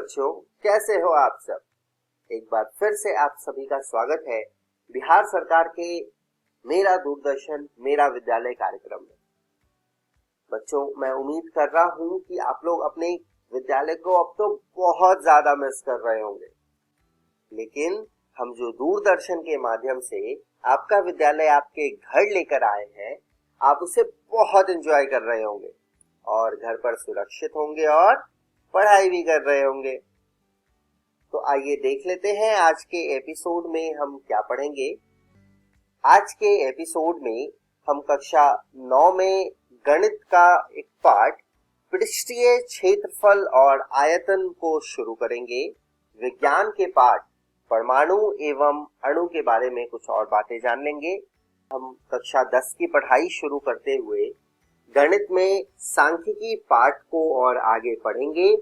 बच्चों, कैसे हो आप सब। एक बार फिर से आप सभी का स्वागत है बिहार सरकार के मेरा दूरदर्शन मेरा विद्यालय कार्यक्रम में। बच्चों, मैं उम्मीद कर रहा हूं कि आप लोग अपने विद्यालय को अब तो बहुत ज्यादा मिस कर रहे होंगे, लेकिन हम जो दूरदर्शन के माध्यम से आपका विद्यालय आपके घर लेकर आए हैं, आप उसे बहुत एंजॉय कर रहे होंगे और घर पर सुरक्षित होंगे और पढ़ाई भी कर रहे होंगे। तो आइए देख लेते हैं आज के एपिसोड में हम क्या पढ़ेंगे। आज के एपिसोड में हम कक्षा 9 में गणित का एक पाठ पृष्ठीय क्षेत्रफल और आयतन को शुरू करेंगे। विज्ञान के पाठ परमाणु एवं अणु के बारे में कुछ और बातें जान लेंगे। हम कक्षा 10 की पढ़ाई शुरू करते हुए गणित में सांख्यिकी पाठ को और आगे पढ़ेंगे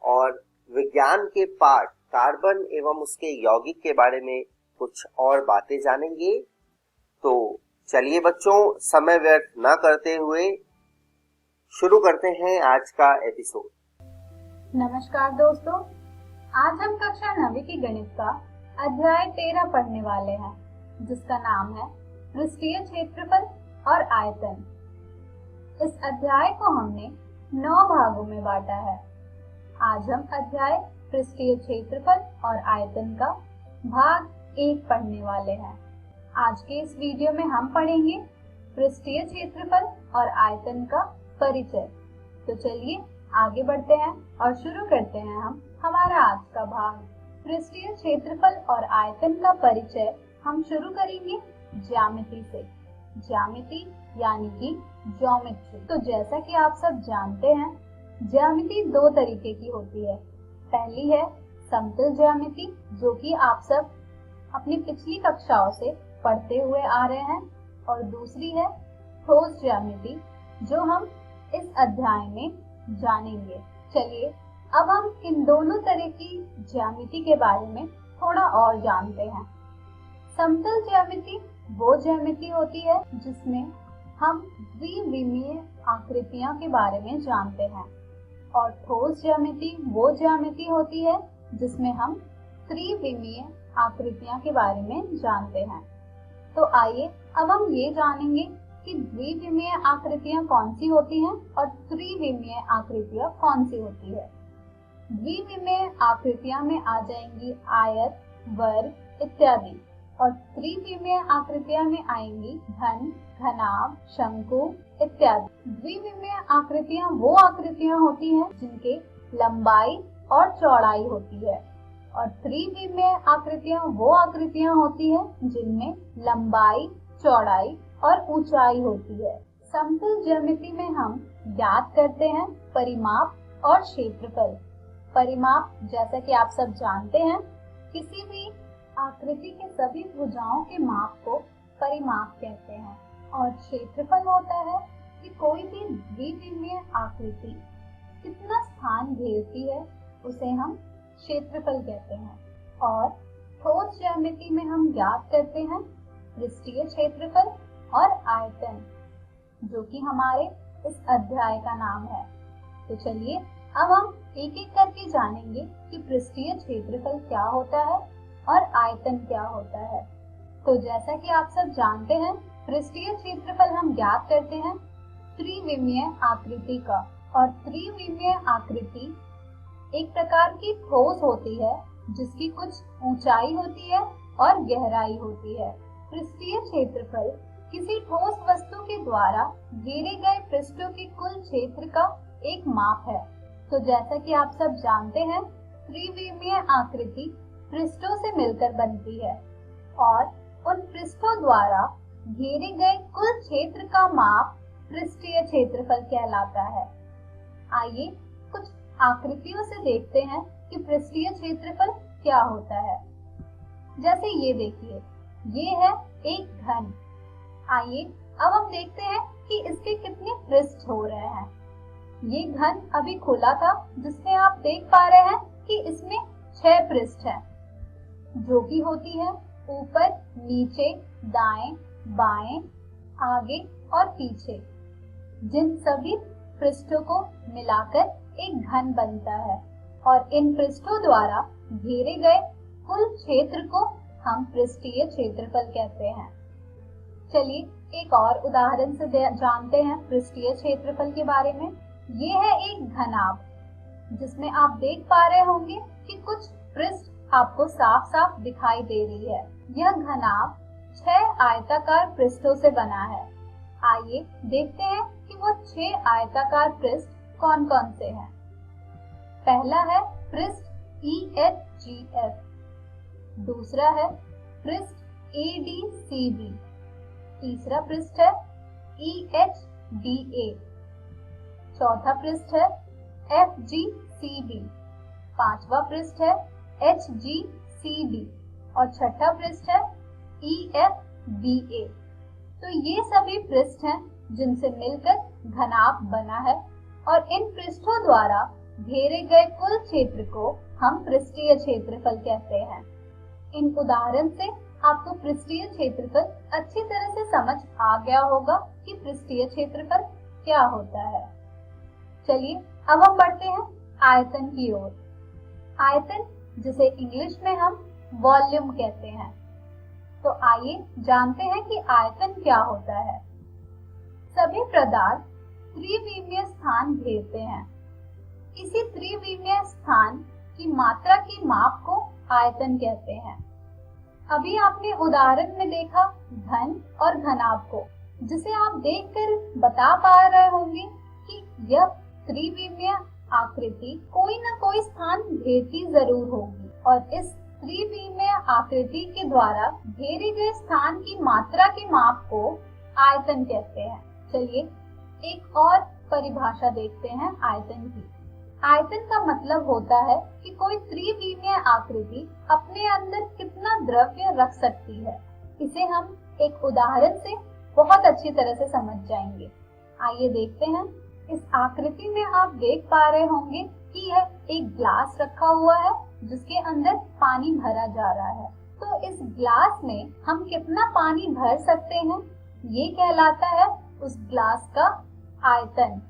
और विज्ञान के पाठ कार्बन एवं उसके यौगिक के बारे में कुछ और बातें जानेंगे। तो चलिए बच्चों, समय व्यर्थ न करते हुए शुरू करते हैं आज का एपिसोड। नमस्कार दोस्तों, आज हम कक्षा 9वीं की गणित का अध्याय 13 पढ़ने वाले हैं, जिसका नाम है पृष्ठीय क्षेत्रफल और आयतन। इस अध्याय को हमने 9 भागों में बांटा है। आज हम अध्याय पृष्ठीय क्षेत्रफल और आयतन का भाग 1 पढ़ने वाले हैं। आज के इस वीडियो में हम पढ़ेंगे पृष्ठीय क्षेत्रफल और आयतन का परिचय। तो चलिए आगे बढ़ते हैं और शुरू करते हैं हम हमारा आज का भाग। पृष्ठीय क्षेत्रफल और आयतन का परिचय हम शुरू करेंगे ज्यामिति से। ज्यामिति यानी कि ज्योमेट्री। तो जैसा कि आप सब जानते हैं, ज्यामिति 2 तरीके की होती है। पहली है समतल ज्यामिति, जो कि आप सब अपनी पिछली कक्षाओं से पढ़ते हुए आ रहे हैं, और दूसरी है ठोस ज्यामिति, जो हम इस अध्याय में जानेंगे। चलिए अब हम इन दोनों तरह की ज्यामिति के बारे में थोड़ा और जानते हैं। समतल ज्यामिति वो ज्यामिति होती है जिसमें हम द्विविमीय आकृतियों के बारे में जानते हैं, और ठोस ज्यामिति वो ज्यामिति होती है जिसमें हम त्रिविमीय आकृतियों के बारे में जानते हैं। तो आइए अब हम ये जानेंगे कि द्विविमीय आकृतियां कौन सी होती हैं और त्रिविमीय आकृतियां कौन सी होती है। द्विविमीय आकृतियां में आ जाएंगी आयत, वर्ग इत्यादि, और त्रिविमीय आकृतियां में आएंगी घन, घनाभ, शंकु इत्यादि। द्विविमीय आकृतियां वो आकृतियां होती हैं जिनके लंबाई और चौड़ाई होती है, और त्रिविमीय आकृतियां वो आकृतियां होती हैं जिनमें लंबाई, चौड़ाई और ऊंचाई होती है। समतल ज्यामिति में हम ज्ञात करते हैं परिमाप और क्षेत्रफल। परिमाप, जैसा कि आप सब जानते हैं, किसी भी आकृति के सभी भुजाओं के माप को परिमाप कहते हैं, और क्षेत्रफल होता है कि कोई भी द्विविमीय आकृति कितना स्थान घेरती है, उसे हम क्षेत्रफल कहते हैं। और ठोस ज्यामिति में हम ज्ञात करते हैं पृष्ठीय क्षेत्रफल और आयतन, जो कि हमारे इस अध्याय का नाम है। तो चलिए अब हम एक एक करके जानेंगे कि पृष्ठीय क्षेत्रफल क्या होता है और आयतन क्या होता है। तो जैसा कि आप सब जानते हैं, पृष्ठीय क्षेत्रफल हम ज्ञात करते हैं त्रिविमीय आकृति का, और त्रिविमीय आकृति एक प्रकार की ठोस होती है जिसकी कुछ ऊंचाई होती है और गहराई होती है। पृष्ठीय क्षेत्रफल किसी ठोस वस्तु के द्वारा घेरे गए पृष्ठों के कुल क्षेत्र का एक माप है। तो जैसा कि आप सब जानते हैं, त्रिविमीय आकृति पृष्ठों से मिलकर बनती है, और उन पृष्ठों द्वारा घेरे गए कुल क्षेत्र का माप पृष्ठीय क्षेत्रफल कहलाता है। आइए कुछ आकृतियों से देखते हैं कि पृष्ठीय क्षेत्रफल क्या होता है। जैसे ये देखिए, ये है एक घन। आइए अब हम देखते हैं कि इसके कितने पृष्ठ हो रहे हैं। ये घन अभी खुला था, जिसमें आप देख पा रहे हैं कि इसमें 6 पृष्ठ हैं, जो कि होती है ऊपर, नीचे, दाएं, बाएं, आगे और पीछे। जिन सभी पृष्ठों को मिलाकर एक घन बनता है। और इन पृष्ठों द्वारा घेरे गए कुल क्षेत्र को हम पृष्ठीय क्षेत्रफल कहते हैं। चलिए एक और उदाहरण से जानते हैं पृष्ठीय क्षेत्रफल के बारे में। ये है एक घनाभ जिसमें आप देख पा रहे होंगे कि कुछ पृष्ठ आपको साफ साफ दिखाई दे रही है। यह घनाभ 6 आयताकार पृष्ठों से बना है। आइए देखते हैं कि वो 6 आयताकार पृष्ठ कौन कौन से हैं। पहला है पृष्ठ EHGF, दूसरा है पृष्ठ ADCB, तीसरा पृष्ठ है EHDA, चौथा पृष्ठ है FGCB, पांचवा पृष्ठ है HGCD और छठा पृष्ठ है EFBA। तो ये सभी पृष्ठ हैं जिनसे मिलकर घनाभ बना है और इन पृष्ठों द्वारा घेरे गए कुल क्षेत्र को हम पृष्ठीय क्षेत्रफल कहते हैं। इन उदाहरण से आपको पृष्ठीय क्षेत्रफल अच्छी तरह से समझ आ गया होगा कि पृष्ठीय क्षेत्रफल क्या होता है। चलिए अब हम बढ़ते हैं आयतन की ओर। आयतन जिसे इंग्लिश में हम वॉल्यूम कहते हैं। तो आइए जानते हैं कि आयतन क्या होता है। सभी पदार्थ त्रिविमीय स्थान घेरते हैं। इसी त्रिविमीय स्थान की मात्रा की माप को आयतन कहते हैं। अभी आपने उदाहरण में देखा घन और घनाभ को, जिसे आप देखकर बता पा रहे होंगे कि यह त्रिविमीय आकृति कोई न कोई स्थान घेरती जरूर होगी और इस त्रिविमीय आकृति के द्वारा घेरे गए स्थान की मात्रा के माप को आयतन कहते हैं। चलिए एक और परिभाषा देखते हैं आयतन की। आयतन का मतलब होता है कि कोई त्रिविमीय आकृति अपने अंदर कितना द्रव्य रख सकती है। इसे हम एक उदाहरण से बहुत अच्छी तरह से समझ जाएंगे। आइए देखते हैं। इस आकृति में आप देख पा रहे होंगे कि यह एक ग्लास रखा हुआ है जिसके अंदर पानी भरा जा रहा है। तो इस ग्लास में हम कितना पानी भर सकते हैं, ये कहलाता है उस ग्लास का आयतन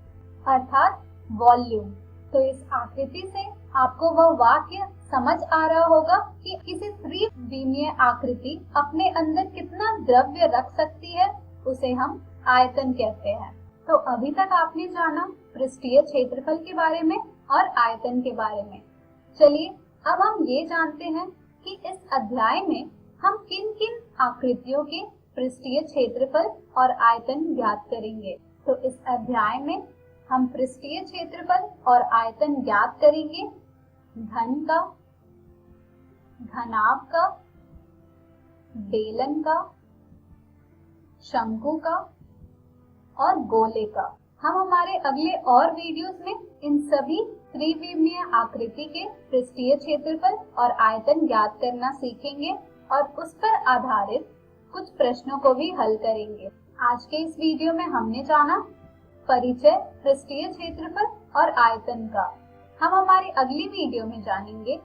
अर्थात वॉल्यूम। तो इस आकृति से आपको वह वाक्य समझ आ रहा होगा कि किसी त्रिविमीय आकृति अपने अंदर कितना द्रव्य रख सकती है, उसे हम आयतन कहते हैं। तो अभी तक आपने जाना पृष्ठीय क्षेत्रफल के बारे में और आयतन के बारे में। चलिए अब हम ये जानते हैं कि इस अध्याय में हम किन किन आकृतियों के पृष्ठीय क्षेत्रफल और आयतन ज्ञात करेंगे। तो इस अध्याय में हम पृष्ठीय क्षेत्रफल और आयतन ज्ञात करेंगे घन का, घनाभ का, बेलन का, शंकु का और गोले का। हम हमारे अगले और वीडियोस में इन सभी त्रिविमीय आकृति के पृष्ठीय क्षेत्रफल और आयतन ज्ञात करना सीखेंगे और उस पर आधारित कुछ प्रश्नों को भी हल करेंगे। आज के इस वीडियो में हमने जाना परिचय पृष्ठीय क्षेत्रफल और आयतन का। हम हमारी अगली वीडियो में जानेंगे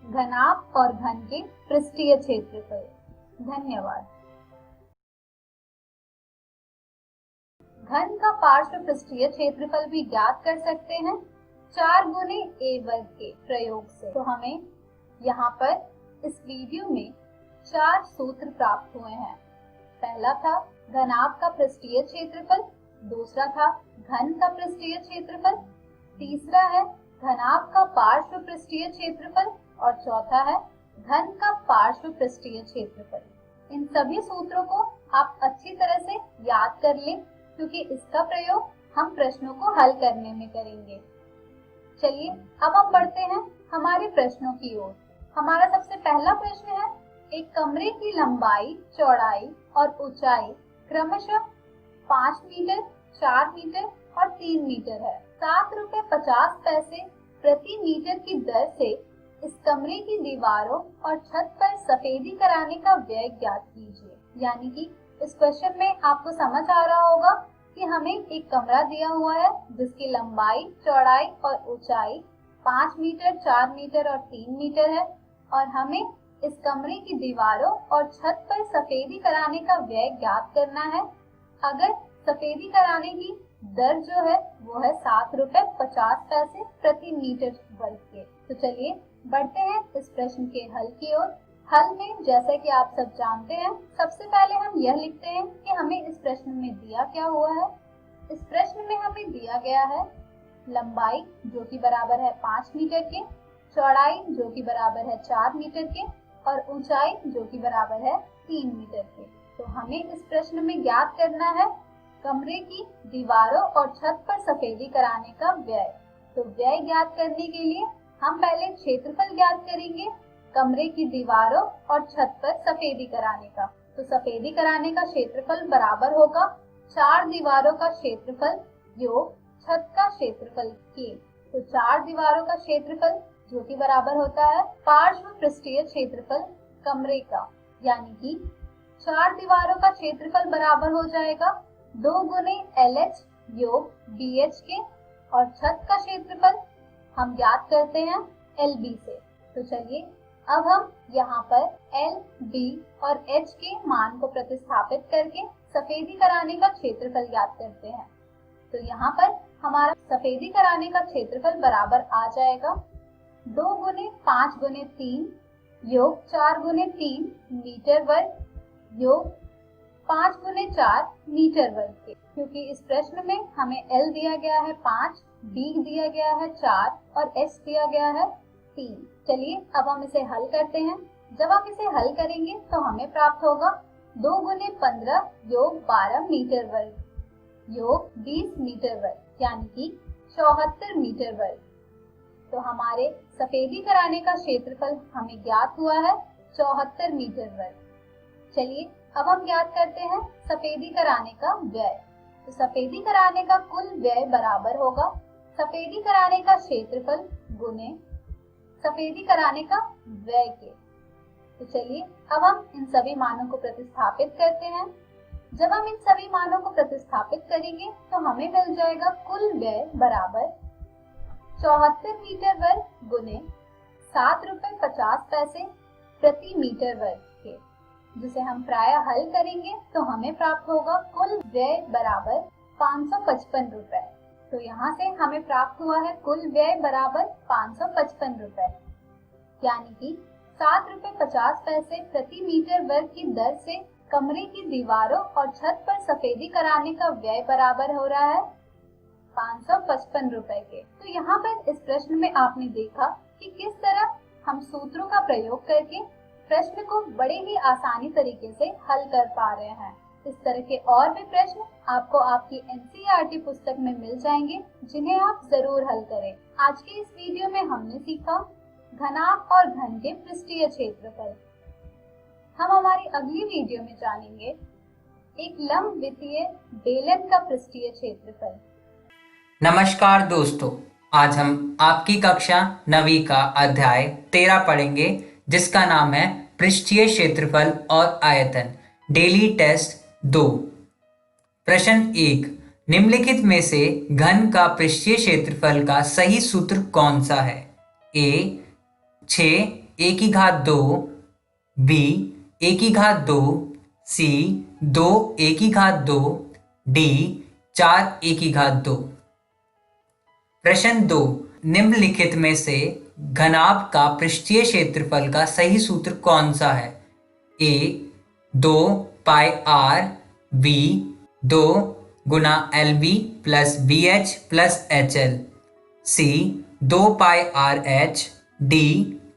घनाभ और घन के पृष्ठीय क्षेत्रफल। धन्यवाद। घन का पार्श्व पृष्ठीय क्षेत्रफल भी ज्ञात कर सकते हैं 4 गुने a वर्ग के प्रयोग से। तो हमें यहाँ पर इस वीडियो में 4 सूत्र प्राप्त हुए हैं। पहला था घनाभ का पृष्ठीय क्षेत्रफल, दूसरा था घन का पृष्ठीय क्षेत्रफल, तीसरा है घनाभ का पार्श्व पृष्ठीय क्षेत्रफल और चौथा है घन का पार्श्व पृष्ठीय क्षेत्रफल। इन सभी सूत्रों को आप अच्छी तरह से याद कर लें क्योंकि इसका प्रयोग हम प्रश्नों को हल करने में करेंगे। चलिए अब हम बढ़ते हैं हमारे प्रश्नों की ओर। हमारा सबसे पहला प्रश्न है, एक कमरे की लंबाई, चौड़ाई और ऊंचाई क्रमशः 5 मीटर, 4 मीटर और 3 मीटर है। 7 रुपए 50 पैसे प्रति मीटर की दर से इस कमरे की दीवारों और छत पर सफेदी कराने का व्यय ज्ञात कीजिए। यानी कि इस क्वेश्चन में आपको समझ आ रहा होगा कि हमें एक कमरा दिया हुआ है जिसकी लंबाई, चौड़ाई और ऊंचाई 5 मीटर, 4 मीटर और 3 मीटर है और हमें इस कमरे की दीवारों और छत पर सफेदी कराने का व्यय ज्ञात करना है। अगर सफेदी कराने की दर जो है वो है 7 रुपए 50 पैसे प्रति मीटर वर्ग के। तो चलिए बढ़ते हैं इस प्रश्न के हल की ओर। हल में जैसा कि आप सब जानते हैं, सबसे पहले हम यह लिखते हैं कि हमें इस प्रश्न में दिया क्या हुआ है। इस प्रश्न में हमें दिया गया है लंबाई जो कि बराबर है 5 मीटर के, चौड़ाई जो कि बराबर है 4 मीटर के और ऊंचाई जो कि बराबर है 3 मीटर के। तो हमें इस प्रश्न में ज्ञात करना है कमरे की दीवारों और छत पर सफेदी कराने का व्यय। तो व्यय ज्ञात करने के लिए हम पहले क्षेत्रफल ज्ञात करेंगे कमरे की दीवारों और छत पर सफेदी कराने का। तो सफेदी कराने का क्षेत्रफल बराबर होगा 4 दीवारों का क्षेत्रफल योग छत का क्षेत्रफल के। तो 4 दीवारों का क्षेत्रफल जो कि बराबर होता है पार्श्व पृष्ठीय क्षेत्रफल कमरे का, यानी कि 4 दीवारों का क्षेत्रफल बराबर हो जाएगा 2 गुने LH योग BH के, और छत का क्षेत्रफल हम ज्ञात करते हैं LB से। तो चलिए अब हम यहाँ पर L, B और H के मान को प्रतिस्थापित करके सफेदी कराने का क्षेत्रफल ज्ञात करते हैं। तो यहाँ पर हमारा सफेदी कराने का क्षेत्रफल बराबर आ जाएगा 2 गुने 5 गुने 3 योग 4 गुने 3 मीटर वर्ग योग 5 गुने 4 मीटर वर्ग के। क्योंकि इस प्रश्न में हमें L दिया गया है 5, B दिया गया है 4 और H दिया गया है 3। चलिए अब हम इसे हल करते हैं। जब हम इसे हल करेंगे तो हमें प्राप्त होगा 2 गुने 15 योग 12 मीटर वर्ग योग 20 मीटर वर्ग, यानी कि 74 मीटर वर्ग। तो हमारे सफेदी कराने का क्षेत्रफल हमें ज्ञात हुआ है 74 मीटर वर्ग। चलिए अब हम ज्ञात करते हैं सफेदी कराने का व्यय। तो सफेदी कराने का कुल व्यय बराबर होगा सफेदी कराने का क्षेत्रफल गुने सफेदी कराने का व्यय के। तो चलिए अब हम इन सभी मानों को प्रतिस्थापित करते हैं। जब हम इन सभी मानों को प्रतिस्थापित करेंगे तो हमें मिल जाएगा कुल व्यय बराबर 74 मीटर वर्ग गुने 7 रुपए 50 पैसे प्रति मीटर वर्ग के, जिसे हम प्रायः हल करेंगे तो हमें प्राप्त होगा कुल व्यय बराबर 555 रुपए। तो यहाँ से हमें प्राप्त हुआ है कुल व्यय बराबर 555 रुपए, यानी कि 7 रुपए 50 पैसे प्रति मीटर वर्ग की दर से कमरे की दीवारों और छत पर सफेदी कराने का व्यय बराबर हो रहा है 555 रुपए के। तो यहाँ पर इस प्रश्न में आपने देखा कि किस तरह हम सूत्रों का प्रयोग करके प्रश्न को बड़े ही आसानी तरीके से हल कर पा रहे हैं। इस तरह के और भी प्रश्न आपको आपकी NCERT पुस्तक में मिल जाएंगे, जिन्हें आप जरूर हल करें। आज के इस वीडियो में हमने सीखा घनाभ और घन के पृष्ठीय क्षेत्रफल। हम हमारी अगली वीडियो में जानेंगे एक लंबवितीय बेलन का पृष्ठीय क्षेत्रफल। नमस्कार दोस्तों, आज हम आपकी कक्षा 9वीं का अध्याय 13 पढ़ेंगे, जिसका नाम है पृष्ठीय क्षेत्रफल और आयतन। Daily test 2। प्रश्न 1, निम्नलिखित में से घन का पृष्ठीय क्षेत्रफल का सही सूत्र कौन सा है? A 6a²2, B 1/2, C 2a²2, D 4a²2। प्रश्न 2, निम्नलिखित में से घनाभ का पृष्ठीय क्षेत्रफल का सही सूत्र कौन सा है? A 2πr, B 2 Guna LB plus BH plus HL, C 2πRH, D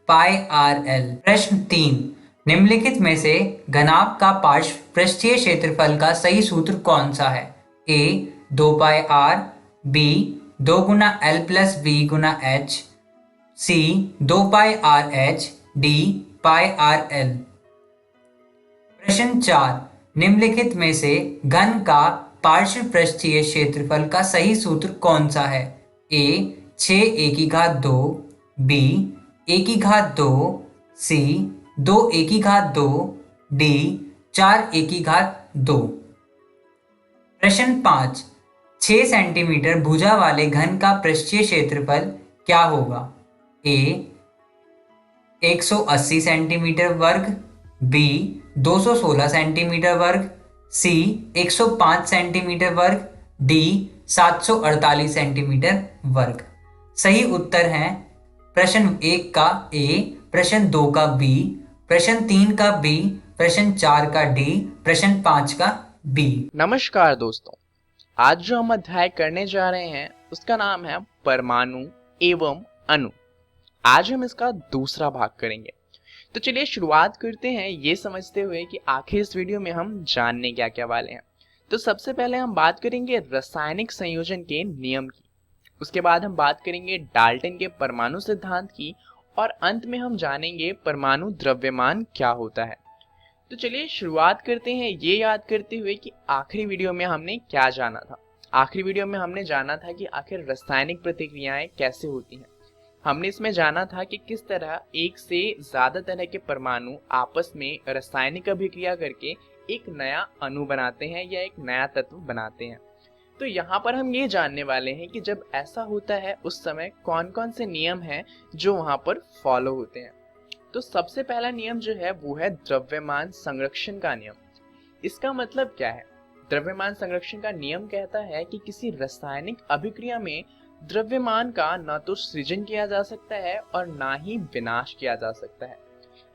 πRL। प्रश्न 3, निम्नलिखित में से घनाभ का पार्श्व पृष्ठीय क्षेत्रफल का सही सूत्र कौन सा है? A 2πr, B 2 Guna L plus B Guna H, C 2πRH, D πRL। प्रश्न 4, निम्नलिखित में से घन का पार्श्व पृष्ठीय क्षेत्रफल का सही सूत्र कौन सा है? A 6a²2, B 1/2, C 2a²2, D 4a²2। प्रश्न 5, 6 सेंटीमीटर भुजा वाले घन का पृष्ठीय क्षेत्रफल क्या होगा? A 180 सेंटीमीटर वर्ग, B 216 सेंटीमीटर वर्ग, C 105 सेंटीमीटर वर्ग, D 748 सेंटीमीटर वर्ग। सही उत्तर है प्रश्न 1 का ए, प्रश्न 2 का बी, प्रश्न 3 का बी, प्रश्न 4 का डी, प्रश्न 5 का बी। नमस्कार दोस्तों, आज जो हम अध्याय करने जा रहे हैं उसका नाम है परमाणु एवं अणु। आज हम इसका दूसरा भाग करेंगे। तो चलिए शुरुआत करते हैं ये समझते हुए कि आखिर इस वीडियो में हम जानने क्या क्या वाले हैं। तो सबसे पहले हम बात करेंगे रासायनिक संयोजन के नियम की, उसके बाद हम बात करेंगे डाल्टन के परमाणु सिद्धांत की, और अंत में हम जानेंगे परमाणु द्रव्यमान क्या होता है। तो चलिए शुरुआत करते हैं ये याद करते हुए कि आखिरी वीडियो में हमने क्या जाना था। आखिरी वीडियो में हमने जाना था कि आखिर रासायनिक प्रतिक्रियाएं कैसे होती हैं। हमने इसमें जाना था कि किस तरह एक से ज्यादा तरह के परमाणु आपस में रासायनिक अभिक्रिया करके एक नया अणु बनाते हैं या एक नया तत्व बनाते हैं। तो यहाँ पर हम ये जानने वाले हैं कि जब ऐसा होता है उस समय कौन कौन से नियम हैं जो वहाँ पर फॉलो होते हैं। तो सबसे पहला नियम जो है वो है द्रव्यमान संरक्षण का नियम। इसका मतलब क्या है? द्रव्यमान संरक्षण का नियम कहता है कि किसी रासायनिक अभिक्रिया में द्रव्यमान का न तो सृजन किया जा सकता है और ना ही विनाश किया जा सकता है।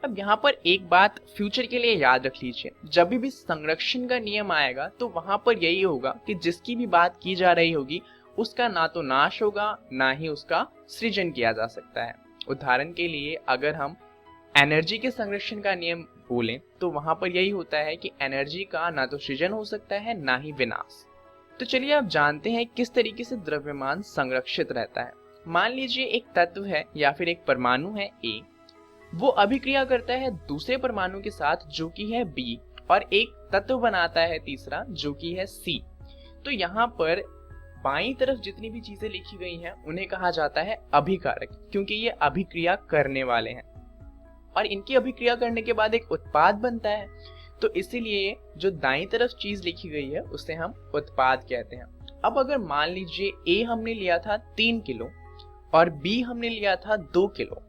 अब यहाँ पर एक बात फ्यूचर के लिए याद रख लीजिए, जब भी संरक्षण का नियम आएगा तो वहां पर यही होगा कि जिसकी भी बात की जा रही होगी उसका ना तो नाश होगा ना ही उसका सृजन किया जा सकता है। उदाहरण के लिए अगर हम एनर्जी के संरक्षण का नियम बोलें तो वहां पर यही होता है कि एनर्जी का ना तो सृजन हो सकता है ना ही विनाश। तो चलिए अब जानते हैं किस तरीके से द्रव्यमान संरक्षित रहता है। मान लीजिए एक तत्व है या फिर एक परमाणु है ए, वो अभिक्रिया करता है दूसरे परमाणु के साथ जो कि है बी, और एक तत्व बनाता है तीसरा जो कि है सी। तो यहाँ पर बाईं तरफ जितनी भी चीजें लिखी गई हैं उन्हें कहा जाता है अभिकारक, क्योंकि ये अभिक्रिया करने वाले हैं और इनकी अभिक्रिया करने के बाद एक उत्पाद बनता है। तो इसीलिए जो दाईं तरफ चीज लिखी गई है उसे हम उत्पाद कहते हैं। अब अगर मान लीजिए ए हमने लिया था 3 किलो और बी हमने लिया था 2 किलो,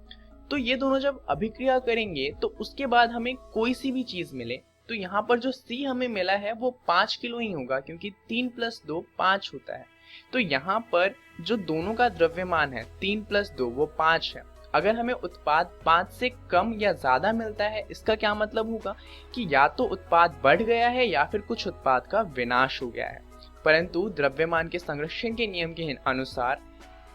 तो ये दोनों जब अभिक्रिया करेंगे तो उसके बाद हमें कोई सी भी चीज मिले तो यहाँ पर जो सी हमें मिला है वो 5 किलो ही होगा, क्योंकि 3 + 2 5 होता है। तो यहाँ पर जो दोनों का द्रव्यमान है 3 + 2 वो 5 है। अगर हमें उत्पाद 5 से कम या ज्यादा मिलता है, इसका क्या मतलब होगा कि या तो उत्पाद बढ़ गया है या फिर कुछ उत्पाद का विनाश हो गया है। परंतु द्रव्यमान के संरक्षण के नियम के अनुसार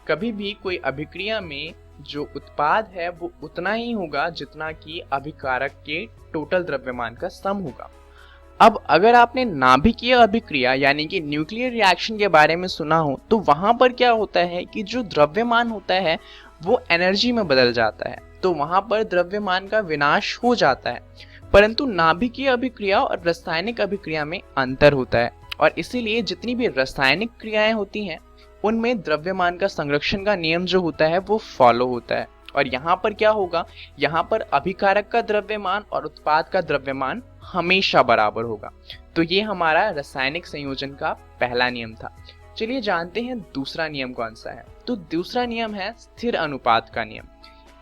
कभी भी कोई अभिक्रिया में जो उत्पाद है वो उतना ही होगा जितना कि अभिकारक के टोटल द्रव्यमान का सम होगा। अब अगर आपने नाभिकीय अभिक्रिया यानी कि न्यूक्लियर रिएक्शन के बारे में सुना हो तो वहां पर क्या होता है कि जो द्रव्यमान होता है वो एनर्जी में बदल जाता है, तो वहां पर द्रव्यमान का विनाश हो जाता है। परंतु नाभिकीय अभिक्रिया और रासायनिक अभिक्रिया में अंतर होता है, और इसीलिए जितनी भी रासायनिक क्रियाएं होती हैं उनमें द्रव्यमान का संरक्षण का नियम जो होता है वो फॉलो होता है। और यहाँ पर क्या होगा, यहाँ पर अभिकारक का द्रव्यमान और उत्पाद का द्रव्यमान हमेशा बराबर होगा। तो ये हमारा रासायनिक संयोजन का पहला नियम था। चलिए जानते हैं दूसरा नियम कौन सा है। तो दूसरा नियम है स्थिर अनुपात का नियम।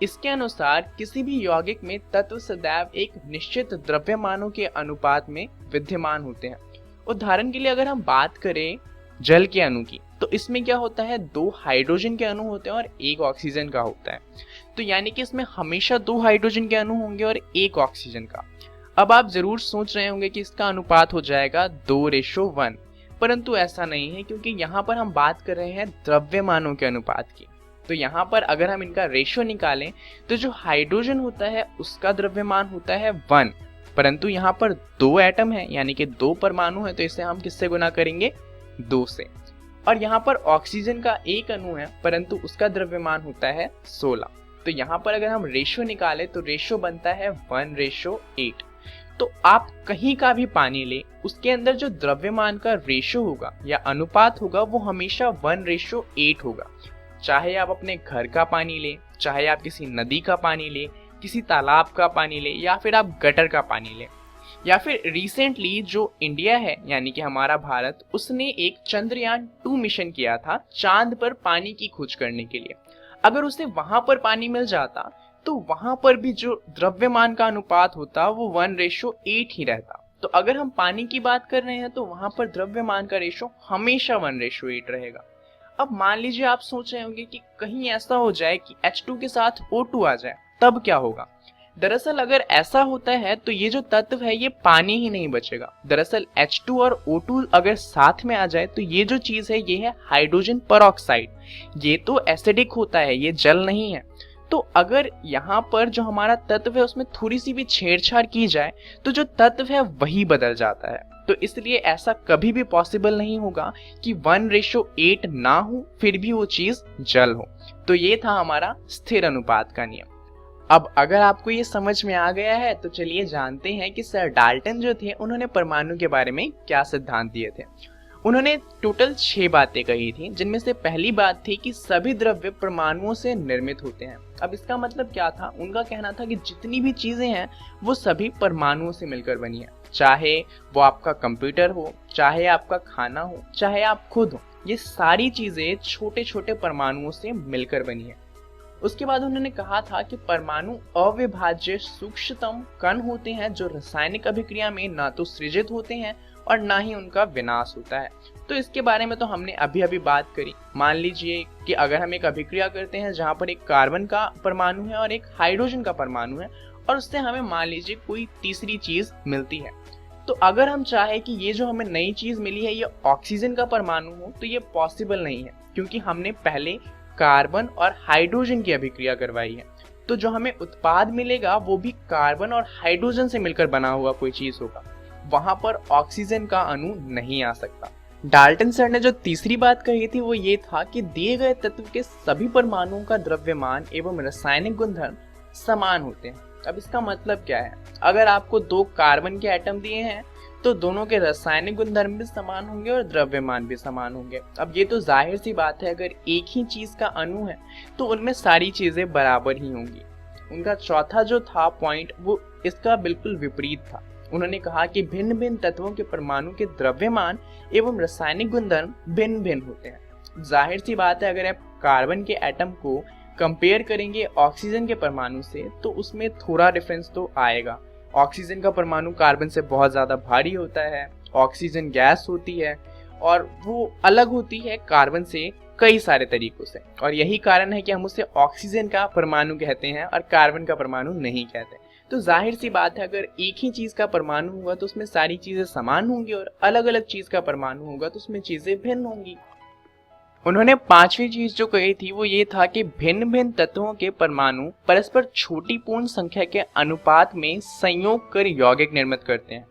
इसके अनुसार किसी भी यौगिक में तत्व सदैव एक निश्चित द्रव्यमानों के अनुपात में विद्यमान होते हैं। उदाहरण के लिए अगर हम बात करें जल के अणु की, तो इसमें क्या होता है 2 हाइड्रोजन के अणु होते हैं और 1 ऑक्सीजन का होता है। तो यानी कि इसमें हमेशा 2 हाइड्रोजन के अणु होंगे और 1 ऑक्सीजन का। अब आप जरूर सोच रहे होंगे कि इसका अनुपात हो जाएगा 2:1, परंतु ऐसा नहीं है, क्योंकि यहाँ पर हम बात कर रहे हैं द्रव्यमानों के अनुपात की। तो यहाँ पर अगर हम इनका रेशो निकालें तो जो हाइड्रोजन होता है उसका द्रव्यमान होता है 1, परंतु यहाँ पर 2 एटम है यानी कि 2 परमाणु है, तो इसे हम किससे गुना करेंगे 2 से। और यहाँ पर ऑक्सीजन का 1 अणु है परंतु उसका द्रव्यमान होता है 16। तो यहाँ पर अगर हम रेशो निकालें तो रेशो बनता है 1:8। तो आप कहीं का भी पानी ले, उसके अंदर जो द्रव्यमान का रेशो होगा या अनुपात होगा वो हमेशा 1:8 होगा। चाहे आप अपने घर का पानी ले, चाहे आप किसी नदी का पानी ले, किसी तालाब का पानी ले, या फिर आप गटर का पानी ले, या फिर रिसेंटली जो इंडिया है यानी कि हमारा भारत, उसने एक चंद्रयान 2 मिशन किया था चांद पर पानी की खोज करने के लिए। अगर उसे वहां पर पानी मिल जाता तो वहां पर भी जो द्रव्यमान का अनुपात होता वो 1:8 ही रहता। तो अगर हम पानी की बात कर रहे हैं तो वहां पर द्रव्यमान का रेशो हमेशा 1:8 रहेगा। अब मान लीजिए आप सोच रहे होंगे कि कहीं ऐसा हो जाए कि H2 के साथ O2 आ जाए, तब क्या होगा। दरअसल अगर ऐसा होता है तो ये जो तत्व है ये पानी ही नहीं बचेगा। दरअसल H2 और O2 अगर साथ में आ जाए तो ये जो चीज है ये है हाइड्रोजन परऑक्साइड। ये तो एसिडिक होता है, ये जल नहीं है। तो अगर यहाँ पर जो हमारा तत्व है उसमें थोड़ी सी भी छेड़छाड़ की जाए तो जो तत्व है वही बदल जाता है। तो इसलिए ऐसा कभी भी पॉसिबल नहीं होगा कि 1:8 ना हो फिर भी वो चीज जल हो। तो ये था हमारा स्थिर अनुपात का नियम। अब अगर आपको ये समझ में आ गया है तो चलिए जानते हैं कि सर डाल्टन जो थे उन्होंने परमाणु के बारे में क्या सिद्धांत दिए थे। उन्होंने टोटल 6 बातें कही थी, जिनमें से पहली बात थी कि सभी द्रव्य परमाणुओं से निर्मित होते हैं। अब इसका मतलब क्या था? उनका कहना था कि जितनी भी चीजें हैं वो सभी परमाणुओं से मिलकर बनी है, चाहे वो आपका कंप्यूटर हो, चाहे आपका खाना हो, चाहे आप खुद हो, ये सारी चीजें छोटे छोटे परमाणुओं से मिलकर बनी है। उसके बाद उन्होंने कहा था कि परमाणु अविभाज्य सूक्ष्मतम कण होते हैं जो रासायनिक अभिक्रिया में ना तो सृजित होते हैं और ना ही उनका विनाश होता है। तो इसके बारे में तो हमने अभी अभी बात करी। मान लीजिए कि अगर हम एक अभिक्रिया करते हैं जहाँ पर एक कार्बन का परमाणु है और एक हाइड्रोजन का परमाणु है और उससे हमें मान लीजिए कोई तीसरी चीज मिलती है, तो अगर हम चाहे कि ये जो हमें नई चीज मिली है ये ऑक्सीजन का परमाणु हो तो ये पॉसिबल नहीं है, क्योंकि हमने पहले कार्बन और हाइड्रोजन की अभिक्रिया करवाई है। तो जो हमें उत्पाद मिलेगा वो भी कार्बन और हाइड्रोजन से मिलकर बना हुआ कोई चीज होगा, वहां पर ऑक्सीजन का अणु नहीं आ सकता। डाल्टन सर ने जो तीसरी बात कही थी वो ये था कि दिए गए तत्व के सभी परमाणुओं का द्रव्यमान एवं रासायनिक गुणधर्म समान होते हैं। अब इसका मतलब क्या है? अगर आपको 2 कार्बन के एटम दिए हैं तो दोनों के रासायनिक गुणधर्म भी समान होंगे और द्रव्यमान भी समान होंगे। अब ये तो जाहिर सी बात है, अगर एक ही चीज का अणु है तो उनमें सारी चीजें बराबर ही होंगी। उनका चौथा जो था पॉइंट वो इसका बिल्कुल विपरीत था। उन्होंने कहा कि भिन्न भिन्न तत्वों के परमाणु के द्रव्यमान एवं रासायनिक गुणधर्म भिन्न भिन्न होते हैं। जाहिर सी बात है, अगर आप कार्बन के एटम को कंपेयर करेंगे ऑक्सीजन के परमाणु से तो उसमें थोड़ा डिफरेंस तो आएगा। ऑक्सीजन का परमाणु कार्बन से बहुत ज्यादा भारी होता है, ऑक्सीजन गैस होती है और वो अलग होती है कार्बन से कई सारे तरीकों से, और यही कारण है कि हम उसे ऑक्सीजन का परमाणु कहते हैं और कार्बन का परमाणु नहीं कहते। तो जाहिर सी बात है, अगर एक ही चीज का परमाणु होगा तो उसमें सारी चीजें समान होंगी और अलग अलग चीज का परमाणु होगा तो उसमें चीजें भिन्न होंगी। उन्होंने 5वीं चीज जो कही थी वो ये था कि भिन्न भिन्न तत्वों के परमाणु परस्पर छोटी पूर्ण संख्या के अनुपात में संयोग कर यौगिक निर्मित करते हैं।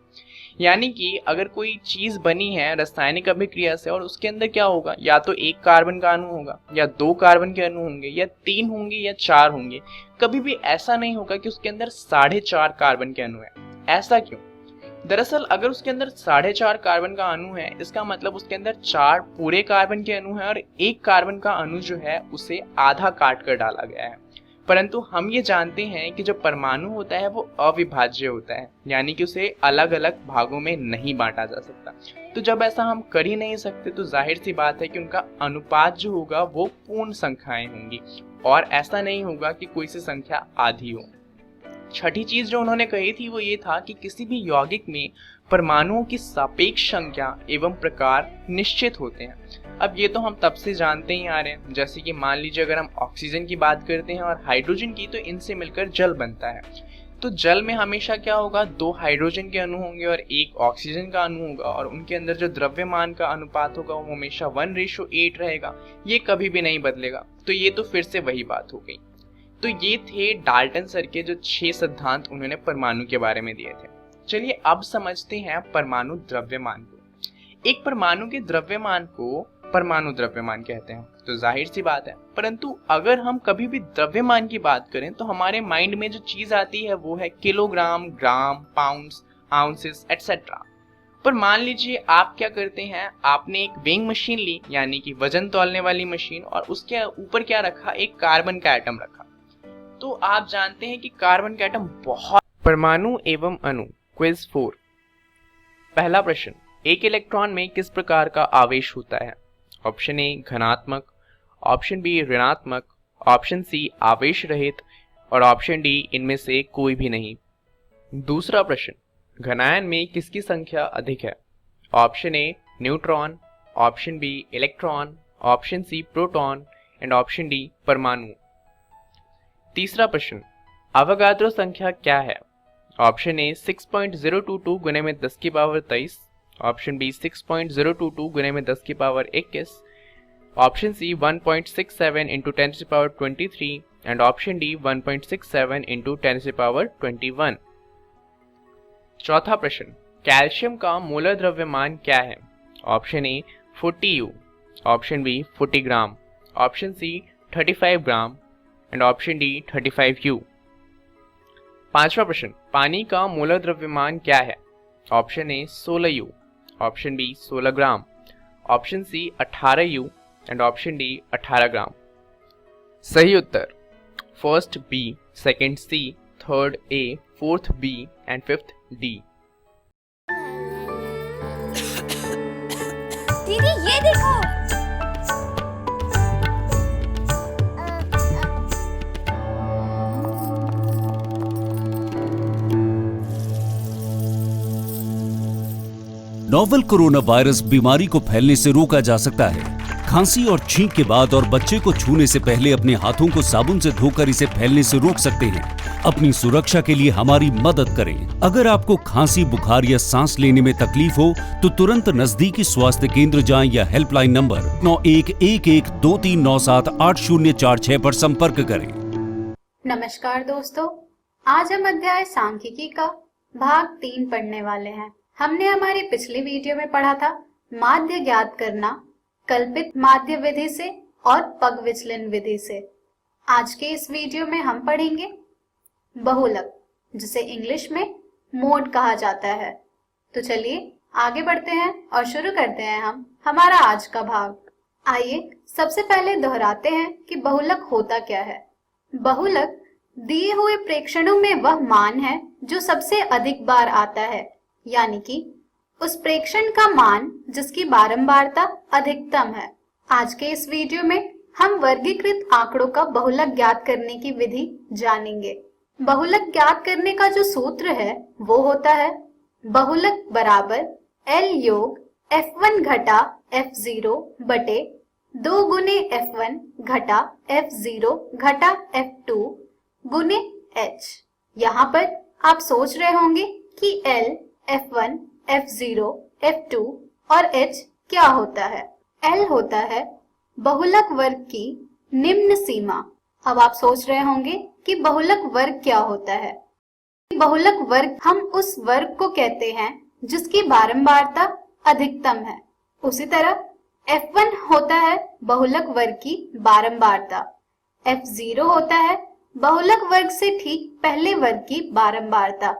यानी कि अगर कोई चीज बनी है रासायनिक अभिक्रिया से और उसके अंदर क्या होगा, या तो 1 कार्बन का अणु होगा या 2 कार्बन के अणु होंगे या 3 होंगे या 4 होंगे। कभी भी ऐसा नहीं होगा कि उसके अंदर 4.5 कार्बन के अणु है। ऐसा क्यों? दरअसल अगर उसके अंदर 4.5 कार्बन का अणु है, इसका मतलब उसके अंदर 4 पूरे कार्बन के अणु है और 1 कार्बन का अणु जो है उसे आधा काट कर डाला गया है। परंतु हम ये जानते हैं कि जो परमाणु होता है वो अविभाज्य होता है, यानी कि उसे अलग अलग भागों में नहीं बांटा जा सकता। तो जब ऐसा हम कर ही नहीं सकते तो जाहिर सी बात है कि उनका अनुपात जो होगा वो पूर्ण संख्याएं होंगी और ऐसा नहीं होगा कि कोई सी संख्या आधी हो। छठी चीज जो उन्होंने कही थी वो ये था कि किसी भी यौगिक में परमाणुओं की सापेक्ष संख्या एवं प्रकार निश्चित होते हैं। अब ये तो हम तब से जानते ही आ रहे हैं, जैसे कि मान लीजिए अगर हम ऑक्सीजन की बात करते हैं और हाइड्रोजन की, तो इनसे मिलकर जल बनता है। तो जल में हमेशा क्या होगा, 2 हाइड्रोजन के अणु होंगे और 1 ऑक्सीजन का अणु होगा और उनके अंदर जो द्रव्यमान का अनुपात होगा वो हमेशा 1:8 रहेगा, ये कभी भी नहीं बदलेगा। तो ये तो फिर से वही बात हो गई। तो ये थे डाल्टन सर के जो 6 सिद्धांत उन्होंने परमाणु के बारे में दिए थे। चलिए अब समझते हैं परमाणु द्रव्यमान को। एक परमाणु के द्रव्यमान को परमाणु द्रव्यमान कहते हैं, तो जाहिर सी बात है। परंतु अगर हम कभी भी द्रव्यमान की बात करें तो हमारे माइंड में जो चीज आती है वो है किलोग्राम, ग्राम, पाउंड्स, आउंसेस एटसेट्रा। पर मान लीजिए आप क्या करते हैं, आपने एक वेइंग मशीन ली, यानी कि वजन तौलने वाली मशीन, और उसके ऊपर क्या रखा, एक कार्बन का एटम रखा। तो आप जानते हैं कि कार्बन का एटम बहुत। परमाणु एवं अणु क्विज 4। पहला प्रश्न, एक इलेक्ट्रॉन में किस प्रकार का आवेश होता है? ऑप्शन ए धनात्मक, ऑप्शन बी ऋणात्मक, ऑप्शन सी आवेश रहित और ऑप्शन डी इनमें से कोई भी नहीं। दूसरा प्रश्न, घनायन में किसकी संख्या अधिक है? Option A neutron, option B electron, option C proton and option D परमाणु। तीसरा प्रश्न, अवोगाद्रो संख्या क्या है? ऑप्शन ए 6.022 गुने में 10 की पावर 23, ऑप्शन बी 6.022 गुने में 10 की पावर 21, ऑप्शन सी 1.67 इंटू 10 की power 23 and option D 1.67 into 10 की पावर 21। चौथा प्रश्न, कैल्शियम का मोलर द्रव्यमान क्या है? Option A 40 U, option B 40 gram, option C 35 gram and option D 35 U। पांचवा प्रश्न, पानी का मोलर द्रव्यमान क्या है? Option A 16 U, option B 16 ग्राम, option C 18 U and option D 18 ग्राम। सही उत्तर first B, second C, third A, fourth B and fifth D. दीदी ये देखो। नोवेल कोरोना वायरस बीमारी को फैलने से रोका जा सकता है। खांसी और छींक के बाद और बच्चे को छूने से पहले अपने हाथों को साबुन से धोकर इसे फैलने से रोक सकते हैं। अपनी सुरक्षा के लिए हमारी मदद करें। अगर आपको खांसी, बुखार या सांस लेने में तकलीफ हो तो तुरंत नजदीकी स्वास्थ्य केंद्र जाएं या हेल्पलाइन नंबर 911123978046 पर संपर्क करें। नमस्कार दोस्तों, आज हम अध्याय सांख्यिकी का भाग 3 पढ़ने वाले हैं। हमने हमारी पिछली वीडियो में पढ़ा था माध्य ज्ञात करना कल्पित माध्य विधि से और पग विचलन विधि से। आज के इस वीडियो में हम पढ़ेंगे बहुलक, जिसे इंग्लिश में मोड कहा जाता है। तो चलिए आगे बढ़ते हैं और शुरू करते हैं हम हमारा आज का भाग। आइए सबसे पहले दोहराते हैं कि बहुलक होता क्या है। बहुलक दिए हुए प्रेक्षणों में वह मान है जो सबसे अधिक बार आता है, यानी कि उस प्रेक्षण का मान जिसकी बारंबारता अधिकतम है। आज के इस वीडियो में हम वर्गीकृत आंकड़ों का बहुलक ज्ञात करने की विधि जानेंगे। बहुलक ज्ञात करने का जो सूत्र है वो होता है बहुलक बराबर L योग F1 घटा F0 बटे 2 गुने F1 घटा F0 घटा F2 गुने H। यहाँ पर आप सोच रहे होंगे कि L, F1, F0, F2 और H क्या होता है। L होता है बहुलक वर्ग की निम्न सीमा। अब आप सोच रहे होंगे कि बहुलक वर्ग क्या होता है। बहुलक वर्ग हम उस वर्ग को कहते हैं जिसकी बारंबारता अधिकतम है। उसी तरह F1 होता है बहुलक वर्ग की बारंबारता, F0 होता है बहुलक वर्ग से ठीक पहले वर्ग की बारंबारता,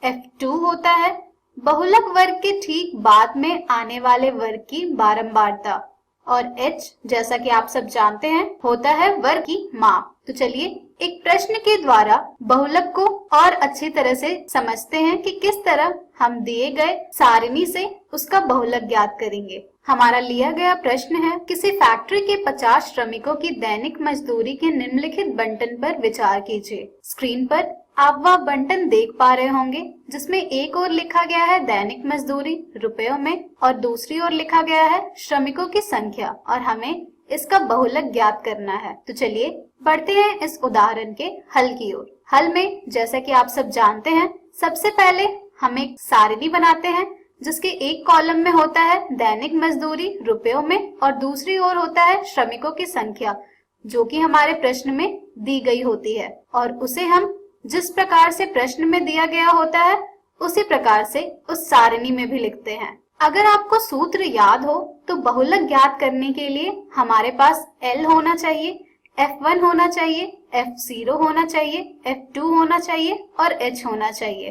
F2 होता है बहुलक वर्ग के ठीक बाद में आने वाले वर्ग की बारंबारता और H, जैसा कि आप सब जानते हैं, होता है वर्ग की माप। तो चलिए एक प्रश्न के द्वारा बहुलक को और अच्छी तरह से समझते हैं कि किस तरह हम दिए गए सारिणी से उसका बहुलक ज्ञात करेंगे। हमारा लिया गया प्रश्न है किसी फैक्ट्री के 50 श्रमिकों की दैनिक मजदूरी के निम्नलिखित बंटन पर विचार कीजिए। स्क्रीन पर आप वह बंटन देख पा रहे होंगे जिसमें एक ओर लिखा गया है दैनिक मजदूरी रुपयों में और दूसरी ओर लिखा गया है श्रमिकों की संख्या और हमें इसका बहुलक ज्ञात करना है। तो चलिए बढ़ते हैं इस उदाहरण के हल की ओर। हल में जैसा कि आप सब जानते हैं, सबसे पहले हम एक सारिणी बनाते हैं जिसके एक कॉलम में होता है दैनिक मजदूरी रुपयों में और दूसरी ओर होता है श्रमिकों की संख्या जो कि हमारे प्रश्न में दी गई होती है और उसे हम जिस प्रकार से प्रश्न में दिया गया होता है उसी प्रकार से उस सारिणी में भी लिखते हैं। अगर आपको सूत्र याद हो तो बहुलक ज्ञात करने के लिए हमारे पास L होना चाहिए, F1 होना चाहिए, F0 होना चाहिए, F2 होना चाहिए और H होना चाहिए।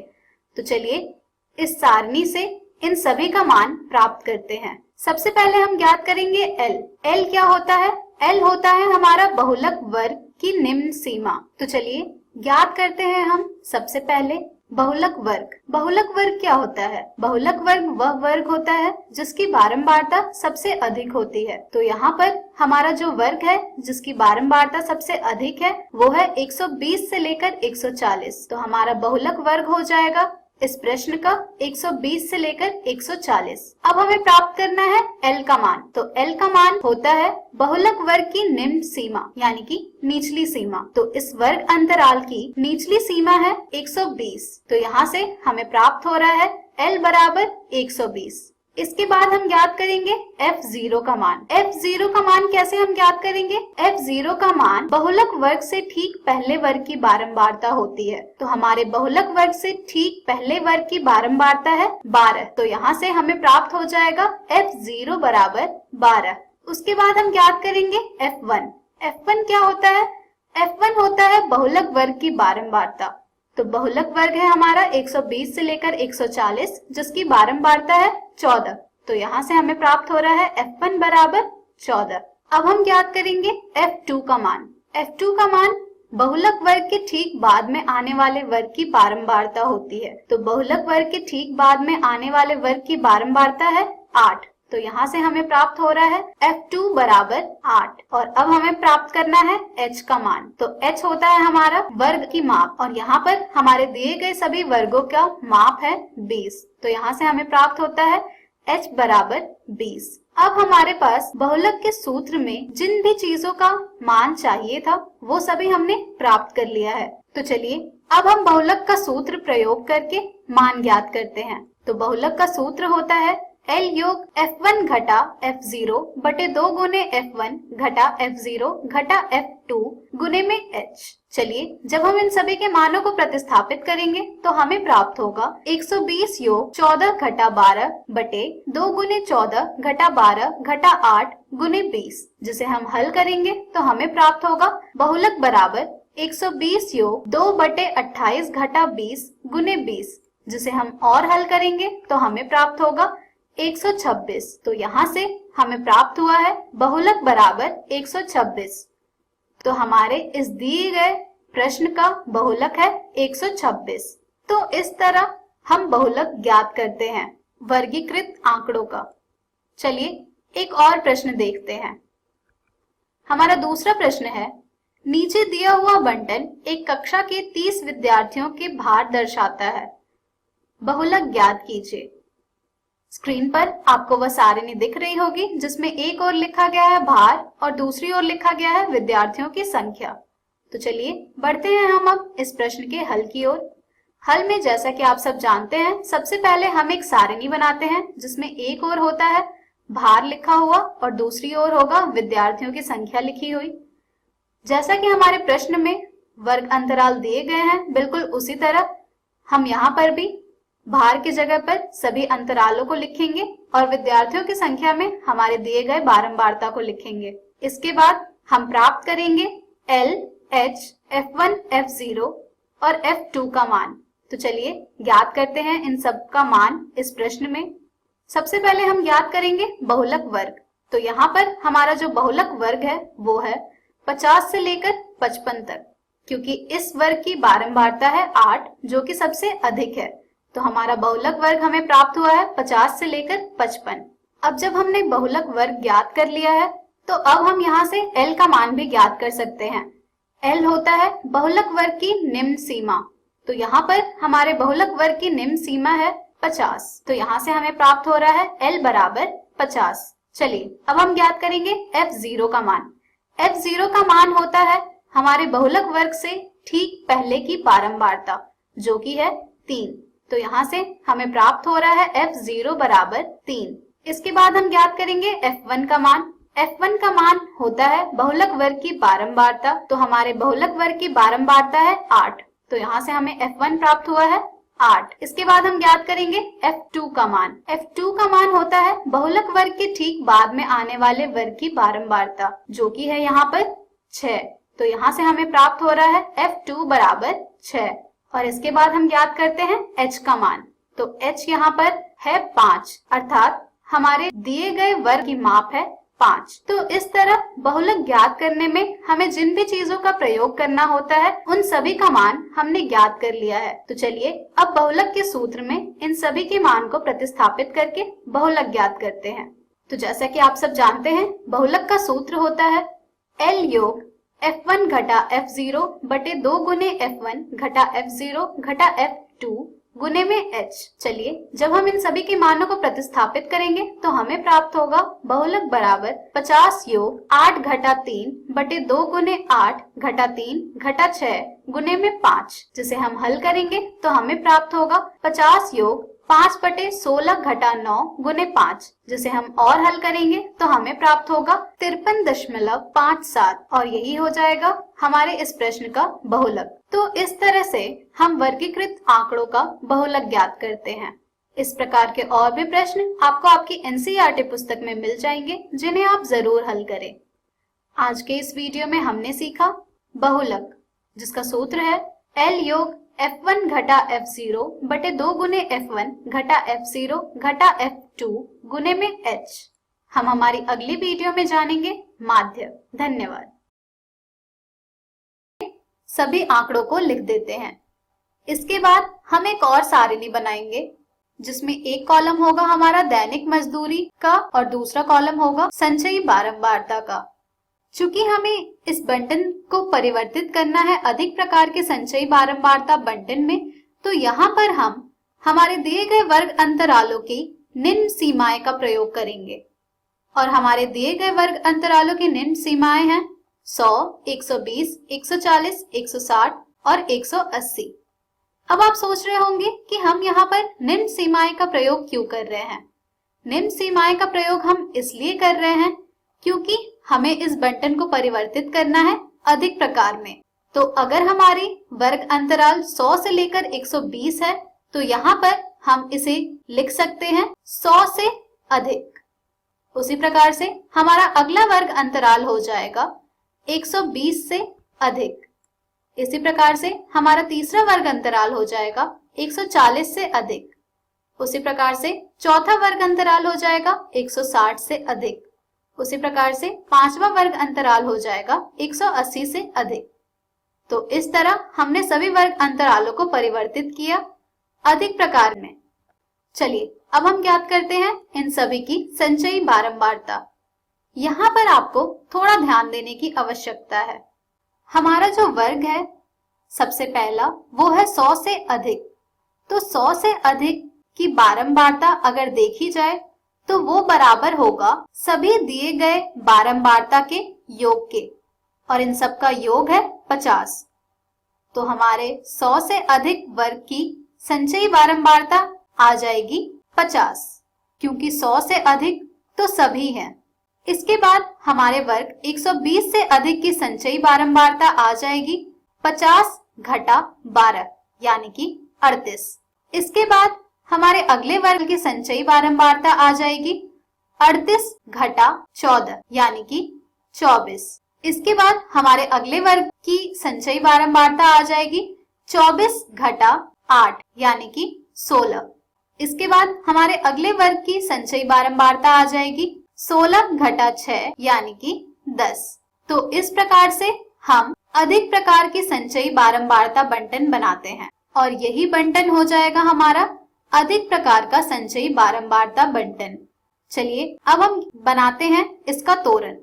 तो चलिए इस सारणी से इन सभी का मान प्राप्त करते हैं। सबसे पहले हम ज्ञात करेंगे L। L क्या होता है? L होता है हमारा बहुलक वर्ग की निम्न सीमा। तो चलिए ज्ञात करते हैं हम सबसे पहले बहुलक वर्ग। बहुलक वर्ग क्या होता है? बहुलक वर्ग वह वर्ग होता है जिसकी बारंबारता सबसे अधिक होती है। तो यहाँ पर हमारा जो वर्ग है जिसकी बारंबारता सबसे अधिक है वो है 120 से लेकर 140। तो हमारा बहुलक वर्ग हो जाएगा इस प्रश्न का 120 से लेकर 140। अब हमें प्राप्त करना है L का मान। तो L का मान होता है बहुलक वर्ग की निम्न सीमा यानी कि निचली सीमा। तो इस वर्ग अंतराल की निचली सीमा है 120। तो यहाँ से हमें प्राप्त हो रहा है L बराबर 120। इसके बाद हम ज्ञात करेंगे F0 का मान। F0 का मान कैसे हम ज्ञात करेंगे? F0 का मान बहुलक वर्ग से ठीक पहले वर्ग की बारंबारता होती है। तो हमारे बहुलक वर्ग से ठीक पहले वर्ग की बारंबारता है 12। तो यहाँ से हमें प्राप्त हो जाएगा F0 बराबर 12। उसके बाद हम ज्ञात करेंगे F1। F1 क्या होता है? F1 होता है बहुलक वर्ग की बारंबारता। तो बहुलक वर्ग है हमारा 120 से लेकर 140 जिसकी बारंबारता है 14। तो यहाँ से हमें प्राप्त हो रहा है F1 बराबर 14। अब हम ज्ञात करेंगे F2 का मान। F2 का मान बहुलक वर्ग के ठीक बाद में आने वाले वर्ग की बारंबारता होती है। तो बहुलक वर्ग के ठीक बाद में आने वाले वर्ग की बारंबारता है 8। तो यहाँ से हमें प्राप्त हो रहा है F2 बराबर 8। और अब हमें प्राप्त करना है H का मान। तो H होता है हमारा वर्ग की माप और यहाँ पर हमारे दिए गए सभी वर्गों का माप है 20। तो यहाँ से हमें प्राप्त होता है H बराबर 20। अब हमारे पास बहुलक के सूत्र में जिन भी चीजों का मान चाहिए था वो सभी हमने प्राप्त कर लिया है। तो चलिए अब हम बहुलक का सूत्र प्रयोग करके मान ज्ञात करते हैं। तो बहुलक का सूत्र होता है L योग F1 घटा F0 बटे 2 गुने F1 घटा F0 घटा F2 गुने में H। चलिए जब हम इन सभी के मानों को प्रतिस्थापित करेंगे तो हमें प्राप्त होगा 120 योग 14 घटा 12 बटे 2 गुने 14 घटा 12 घटा 8 गुने 20, जिसे हम हल करेंगे तो हमें प्राप्त होगा बहुलक बराबर 120 योग 2 बटे 28 घटा 20 गुने 20, जिसे हम और हल करेंगे तो हमें प्राप्त होगा 126। तो यहाँ से हमें प्राप्त हुआ है बहुलक बराबर 126। तो हमारे इस दिए गए प्रश्न का बहुलक है 126। तो इस तरह हम बहुलक ज्ञात करते हैं वर्गीकृत आंकड़ों का। चलिए एक और प्रश्न देखते हैं। हमारा दूसरा प्रश्न है, नीचे दिया हुआ बंटन एक कक्षा के 30 विद्यार्थियों के भार दर्शाता है, बहुलक ज्ञात कीजिए। स्क्रीन पर आपको वह सारणी दिख रही होगी जिसमें एक ओर लिखा गया है भार और दूसरी ओर लिखा गया है विद्यार्थियों की संख्या। तो चलिए बढ़ते हैं हम अब इस प्रश्न के हल की ओर। हल में जैसा कि आप सब जानते हैं, सबसे पहले हम एक सारणी बनाते हैं जिसमें एक ओर होता है भार लिखा हुआ और दूसरी ओर होगा विद्यार्थियों की संख्या लिखी हुई। जैसा कि हमारे प्रश्न में वर्ग अंतराल दिए गए हैं, बिल्कुल उसी तरह हम यहाँ पर भी भार की जगह पर सभी अंतरालों को लिखेंगे और विद्यार्थियों की संख्या में हमारे दिए गए बारंबारता को लिखेंगे। इसके बाद हम प्राप्त करेंगे L, H, F1, F0 और F2 का मान। तो चलिए ज्ञात करते हैं इन सब का मान इस प्रश्न में। सबसे पहले हम ज्ञात करेंगे बहुलक वर्ग। तो यहाँ पर हमारा जो बहुलक वर्ग है वो है 50 से लेकर 55 तक, क्योंकि इस वर्ग की बारंबारता है 8 जो कि सबसे अधिक है। तो हमारा बहुलक वर्ग हमें प्राप्त हुआ है 50 से लेकर 55। अब जब हमने बहुलक वर्ग ज्ञात कर लिया है तो अब हम यहाँ से L का मान भी ज्ञात कर सकते हैं। L होता है बहुलक वर्ग की निम्न सीमा। तो यहाँ पर हमारे बहुलक वर्ग की निम्न सीमा है 50। तो यहाँ से हमें प्राप्त हो रहा है L बराबर 50। चलिए अब हम ज्ञात करेंगे F0 का मान। F0 का मान होता है हमारे बहुलक वर्ग से ठीक पहले की बारंबारता जो कि है 3। तो यहाँ से हमें प्राप्त हो रहा है F0 बराबर 3। इसके बाद हम ज्ञात करेंगे F1 का मान। F1 का मान होता है बहुलक वर्ग की बारंबारता। तो हमारे बहुलक वर्ग की बारंबारता है 8। तो यहाँ से हमें F1 प्राप्त हुआ है 8। इसके बाद हम ज्ञात करेंगे F2 का मान। F2 का मान होता है बहुलक वर्ग के ठीक बाद में आने वाले वर्ग की बारंबारता जो कि है यहाँ पर 6। तो यहाँ से हमें प्राप्त हो रहा है F2 बराबर 6। और इसके बाद हम ज्ञात करते हैं H का मान। तो H यहाँ पर है 5, अर्थात हमारे दिए गए वर्ग की माप है 5। तो इस तरह बहुलक ज्ञात करने में हमें जिन भी चीजों का प्रयोग करना होता है उन सभी का मान हमने ज्ञात कर लिया है। तो चलिए अब बहुलक के सूत्र में इन सभी के मान को प्रतिस्थापित करके बहुलक ज्ञात करते हैं। तो जैसा कि आप सब जानते हैं, बहुलक का सूत्र होता है L योग F1 घटा F0 बटे 2 गुने F1 घटा F0 घटा F2 गुने में h। चलिए जब हम इन सभी के मानों को प्रतिस्थापित करेंगे तो हमें प्राप्त होगा बहुलक बराबर 50 योग 8 घटा 3 बटे 2 गुने 8 घटा 3 घटा 6 गुने में 5, जिसे हम हल करेंगे तो हमें प्राप्त होगा 50 योग 5 बटे 16 घटा 9 गुने 5, जिसे हम और हल करेंगे तो हमें प्राप्त होगा 53.57 और यही हो जाएगा हमारे इस प्रश्न का बहुलक। तो इस तरह से हम वर्गीकृत आंकड़ों का बहुलक ज्ञात करते हैं। इस प्रकार के और भी प्रश्न आपको आपकी एनसीईआरटी पुस्तक में मिल जाएंगे, जिन्हें आप जरूर हल करें। आज के इस वीडियो में हमने सीखा बहुलक, जिसका सूत्र है L योग F1 घटा F0 बटे 2 गुने F1 घटा F0 घटा F2 गुने में H। हम हमारी अगली वीडियो में जानेंगे माध्य। धन्यवाद। सभी आंकड़ों को लिख देते हैं। इसके बाद हम एक और सारिणी बनाएंगे, जिसमें एक कॉलम होगा हमारा दैनिक मजदूरी का और दूसरा कॉलम होगा संचयी बारंबारता का। चूंकि हमें इस बंटन को परिवर्तित करना है अधिक प्रकार के संचयी बारंबारता बंटन में, तो यहाँ पर हम हमारे दिए गए वर्ग अंतरालों की निम्न सीमाएं का प्रयोग करेंगे। और हमारे दिए गए वर्ग अंतरालों की निम्न सीमाएं हैं 100, 120, 140, 160 और 180। अब आप सोच रहे होंगे कि हम यहाँ पर निम्न सीमाएं का प्रयोग क्यों कर रहे हैं। निम्न सीमाएं का प्रयोग हम इसलिए कर रहे हैं क्योंकि हमें इस बंटन को परिवर्तित करना है अधिक प्रकार में। तो अगर हमारी वर्ग अंतराल 100 से लेकर 120 है, तो यहाँ पर हम इसे लिख सकते हैं 100 से अधिक। उसी प्रकार से हमारा अगला वर्ग अंतराल हो जाएगा 120 से अधिक। इसी प्रकार से हमारा तीसरा वर्ग अंतराल हो जाएगा 140 से अधिक। उसी प्रकार से चौथा वर्ग अंतराल हो जाएगा 160 से अधिक। उसी प्रकार से पांचवा वर्ग अंतराल हो जाएगा 180 से अधिक। तो इस तरह हमने सभी वर्ग अंतरालों को परिवर्तित किया अधिक प्रकार में। चलिए अब हम ज्ञात करते हैं इन सभी की संचयी बारंबारता। यहाँ पर आपको थोड़ा ध्यान देने की आवश्यकता है। हमारा जो वर्ग है सबसे पहला वो है 100 से अधिक। तो 100 से अधिक की बारंबारता अगर देखी जाए तो वो बराबर होगा सभी दिए गए बारंबारता के योग के, और इन सब का योग है 50। तो हमारे 100 से अधिक वर्ग की संचयी बारंबारता आ जाएगी 50, क्योंकि 100 से अधिक तो सभी हैं। इसके बाद हमारे वर्ग 120 से अधिक की संचयी बारंबारता आ जाएगी 50 घटा 12 यानी कि 38। इसके बाद हमारे अगले वर्ग की संचयी बारंबारता आ जाएगी 38 घटा 14 यानी कि 24। इसके बाद हमारे अगले वर्ग की संचयी बारंबारता आ जाएगी 24 घटा 8 यानी कि 16। इसके बाद हमारे अगले वर्ग की संचयी बारंबारता आ जाएगी 16 घटा 6 यानी कि 10। तो इस प्रकार से हम अधिक प्रकार की संचयी बारंबारता बंटन बनाते हैं, और यही बंटन हो जाएगा हमारा अधिक प्रकार का संचयी बारंबारता बंटन। चलिए अब हम बनाते हैं इसका तोरण।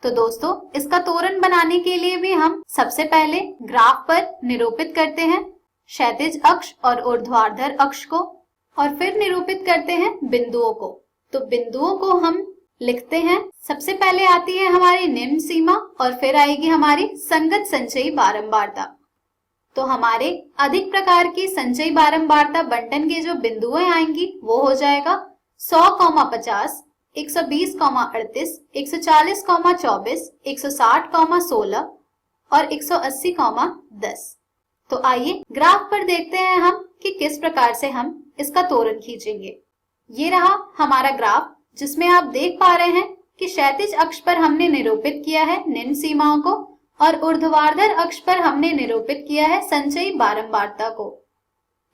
तो दोस्तों, इसका तोरण बनाने के लिए भी हम सबसे पहले ग्राफ पर निरूपित करते हैं क्षैतिज अक्ष और ऊर्ध्वाधर अक्ष को, और फिर निरूपित करते हैं बिंदुओं को। तो बिंदुओं को हम लिखते हैं, सबसे पहले आती है हमारी निम्न सीमा और फिर आएगी हमारी संगत संचयी बारंबारता। तो हमारे अधिक प्रकार की संचयी बारंबारता बंटन के जो बिंदुएं आएंगी वो हो जाएगा 100,50, 120,38, 140,24, 160,16 और 180,10। तो आइए ग्राफ पर देखते हैं हम कि किस प्रकार से हम इसका तोरण खींचेंगे। ये रहा हमारा ग्राफ, जिसमें आप देख पा रहे हैं कि क्षैतिज अक्ष पर हमने निरूपित किया है निम्न सीमाओं को और ऊर्ध्वाधर अक्ष पर हमने निरूपित किया है संचयी बारंबारता को।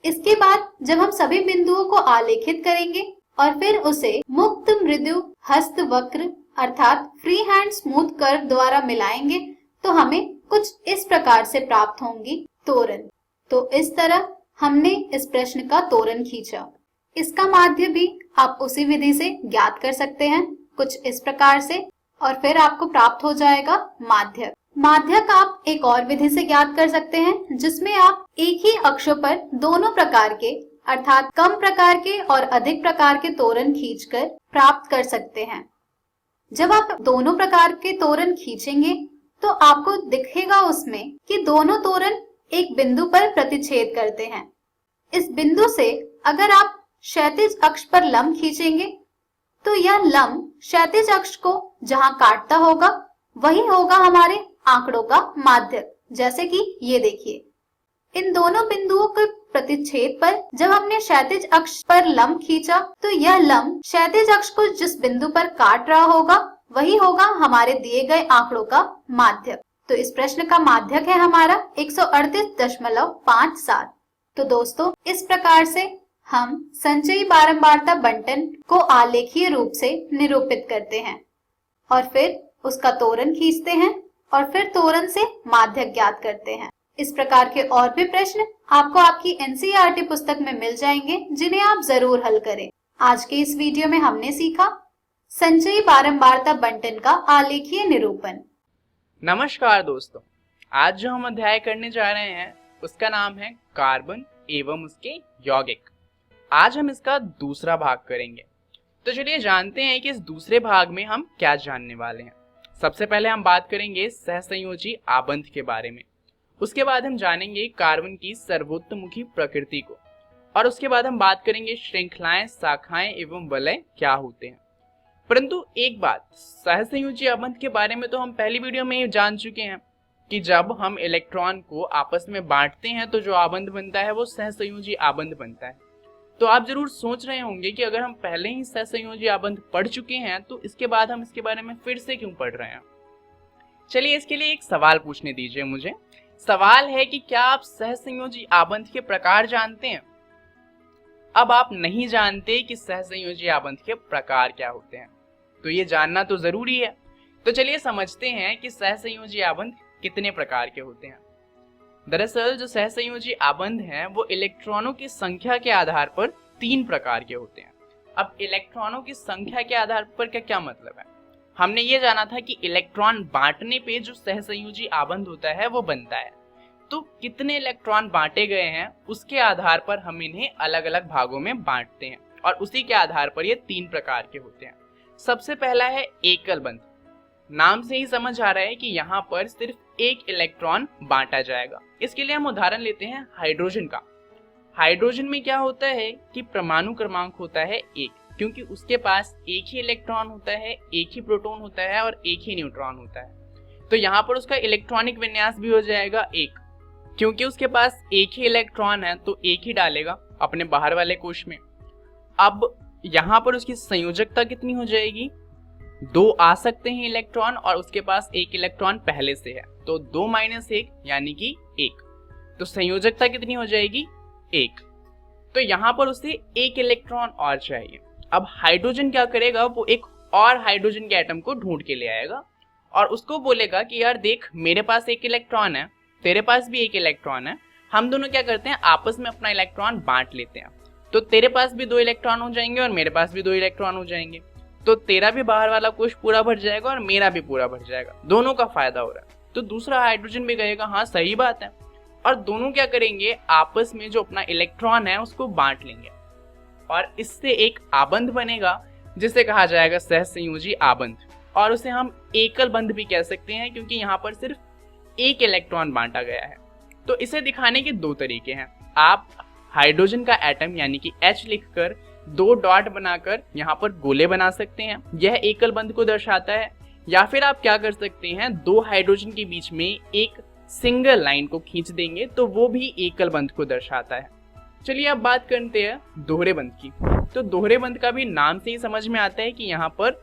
इसके बाद जब हम सभी बिंदुओं को आलेखित करेंगे और फिर उसे मुक्त मृदु हस्त वक्र अर्थात फ्री हैंड स्मूथ कर्व द्वारा मिलाएंगे तो हमें कुछ इस प्रकार से प्राप्त होंगी तोरण। तो इस तरह हमने इस प्रश्न का तोरण खींचा। इसका माध्य भी आप उसी विधि से ज्ञात कर सकते हैं कुछ इस प्रकार से, और फिर आपको प्राप्त हो जाएगा माध्य। माध्यक आप एक और विधि से ज्ञात कर सकते हैं, जिसमें आप एक ही अक्षों पर दोनों प्रकार के अर्थात कम प्रकार के और अधिक प्रकार के तोरण खींचकर प्राप्त कर सकते हैं। जब आप दोनों प्रकार के तोरण खींचेंगे तो आपको दिखेगा उसमें कि दोनों तोरण एक बिंदु पर प्रतिच्छेद करते हैं। इस बिंदु से अगर आप क्षैतिज अक्ष पर लंब खींचेंगे तो यह लंब क्षैतिज अक्ष को जहां काटता होगा वही होगा हमारे आंकड़ों का माध्यक। जैसे कि ये देखिए, इन दोनों बिंदुओं के प्रतिच्छेद पर जब हमने क्षैतिज अक्ष पर लंब खींचा तो यह लंब क्षैतिज अक्ष को जिस बिंदु पर काट रहा होगा वही होगा हमारे दिए गए आंकड़ों का माध्यक। तो इस प्रश्न का माध्यक है हमारा 138.57। तो दोस्तों, इस प्रकार से हम संचयी बारंबारता बंटन को आलेखीय रूप से निरूपित करते हैं और फिर उसका तोरण खींचते हैं और फिर तोरण से माध्यक ज्ञात करते हैं। इस प्रकार के और भी प्रश्न आपको आपकी एनसीईआरटी पुस्तक में मिल जाएंगे, जिन्हें आप जरूर हल करें। आज के इस वीडियो में हमने सीखा संचयी बारंबारता बंटन का आलेखीय निरूपण। नमस्कार दोस्तों, आज जो हम अध्याय करने जा रहे हैं उसका नाम है कार्बन एवं उसके यौगिक। आज हम इसका दूसरा भाग करेंगे। तो चलिए जानते हैं कि इस दूसरे भाग में हम क्या जानने वाले हैं। सबसे पहले हम बात करेंगे सहसंयोजी आबंध के बारे में। उसके बाद हम जानेंगे कार्बन की सर्वोत्तमुखी प्रकृति को, और उसके बाद हम बात करेंगे श्रृंखलाएं, शाखाएं एवं वलय क्या होते हैं। परंतु एक बात, सहसंयोजी आबंध के बारे में तो हम पहली वीडियो में जान चुके हैं कि जब हम इलेक्ट्रॉन को आपस में बांटते हैं तो जो आबंध बनता है वो सहसंयोजी आबंध बनता है। तो आप जरूर सोच रहे होंगे कि अगर हम पहले ही सहसंयोजी आबंध पढ़ चुके हैं तो इसके बाद हम इसके बारे में फिर से क्यों पढ़ रहे हैं। चलिए इसके लिए एक सवाल पूछने दीजिए मुझे। सवाल है कि क्या आप सहसंयोजी आबंध के प्रकार जानते हैं? अब आप नहीं जानते कि सहसंयोजी आबंध के प्रकार क्या होते हैं, तो ये जानना तो जरूरी है। तो चलिए समझते हैं कि सहसंयोजी आबंध कितने प्रकार के होते हैं। दरअसल जो सहसंयोजी आबंध हैं वो इलेक्ट्रॉनों की संख्या के आधार पर 3 प्रकार के होते हैं। अब इलेक्ट्रॉनों की संख्या के आधार पर क्या मतलब है? हमने ये जाना था कि इलेक्ट्रॉन बांटने पे जो सहसंयोजी आबंध होता है वो बनता है। तो कितने इलेक्ट्रॉन बांटे गए हैं उसके आधार पर हम इन्हें अलग अलग भागों में बांटते हैं, और उसी के आधार पर ये 3 प्रकार के होते हैं। सबसे पहला है एकल बंध। नाम से ही समझ आ रहा है कि यहाँ पर सिर्फ एक इलेक्ट्रॉन बांटा जाएगा। इसके लिए हम उदाहरण लेते हैं हाइड्रोजन का। हाइड्रोजन में क्या होता है कि परमाणु क्रमांक होता है 1, क्योंकि उसके पास एक ही इलेक्ट्रॉन होता है, एक ही प्रोटॉन होता है और एक ही न्यूट्रॉन होता है। तो यहाँ पर उसका इलेक्ट्रॉनिक विन्यास भी हो जाएगा 1, क्योंकि उसके पास एक ही इलेक्ट्रॉन है तो एक ही डालेगा अपने बाहर वाले कोश में। अब यहाँ पर उसकी संयोजकता कितनी हो जाएगी? 2 आ सकते हैं इलेक्ट्रॉन और उसके पास एक इलेक्ट्रॉन पहले से है, तो 2 - 1 यानी कि 1। तो संयोजकता कितनी हो जाएगी? 1। तो यहाँ पर उसे एक इलेक्ट्रॉन और चाहिए। अब हाइड्रोजन क्या करेगा, वो एक और हाइड्रोजन के एटम को ढूंढ के ले आएगा और उसको बोलेगा कि यार देख, मेरे पास एक इलेक्ट्रॉन है, तेरे पास भी एक इलेक्ट्रॉन है, हम दोनों क्या करते हैं आपस में अपना इलेक्ट्रॉन बांट लेते हैं। तो तेरे पास भी 2 इलेक्ट्रॉन हो जाएंगे और मेरे पास भी 2 इलेक्ट्रॉन हो जाएंगे। तो तेरा भी बाहर वाला कोश पूरा भर जाएगा और मेरा भी पूरा भर जाएगा, दोनों का फायदा हो रहा है। तो दूसरा हाइड्रोजन भी कहेगा हाँ सही बात है, और दोनों क्या करेंगे आपस में जो अपना इलेक्ट्रॉन है उसको बांट लेंगे और इससे एक आबंध बनेगा जिसे कहा जाएगा सहसंयोजी आबंध, और उसे हम एकल बंध भी कह सकते हैं क्योंकि यहाँ पर सिर्फ एक इलेक्ट्रॉन बांटा गया है। तो इसे दिखाने के 2 तरीके हैं। आप हाइड्रोजन का एटम यानी कि H लिखकर 2 डॉट बनाकर यहाँ पर गोले बना सकते हैं, यह एकल बंध को दर्शाता है। या फिर आप क्या कर सकते हैं, 2 हाइड्रोजन के बीच में एक सिंगल लाइन को खींच देंगे तो वो भी एकल बंध को दर्शाता है। चलिए अब बात करते हैं दोहरे बंध की। तो दोहरे बंध का भी नाम से ही समझ में आता है कि यहाँ पर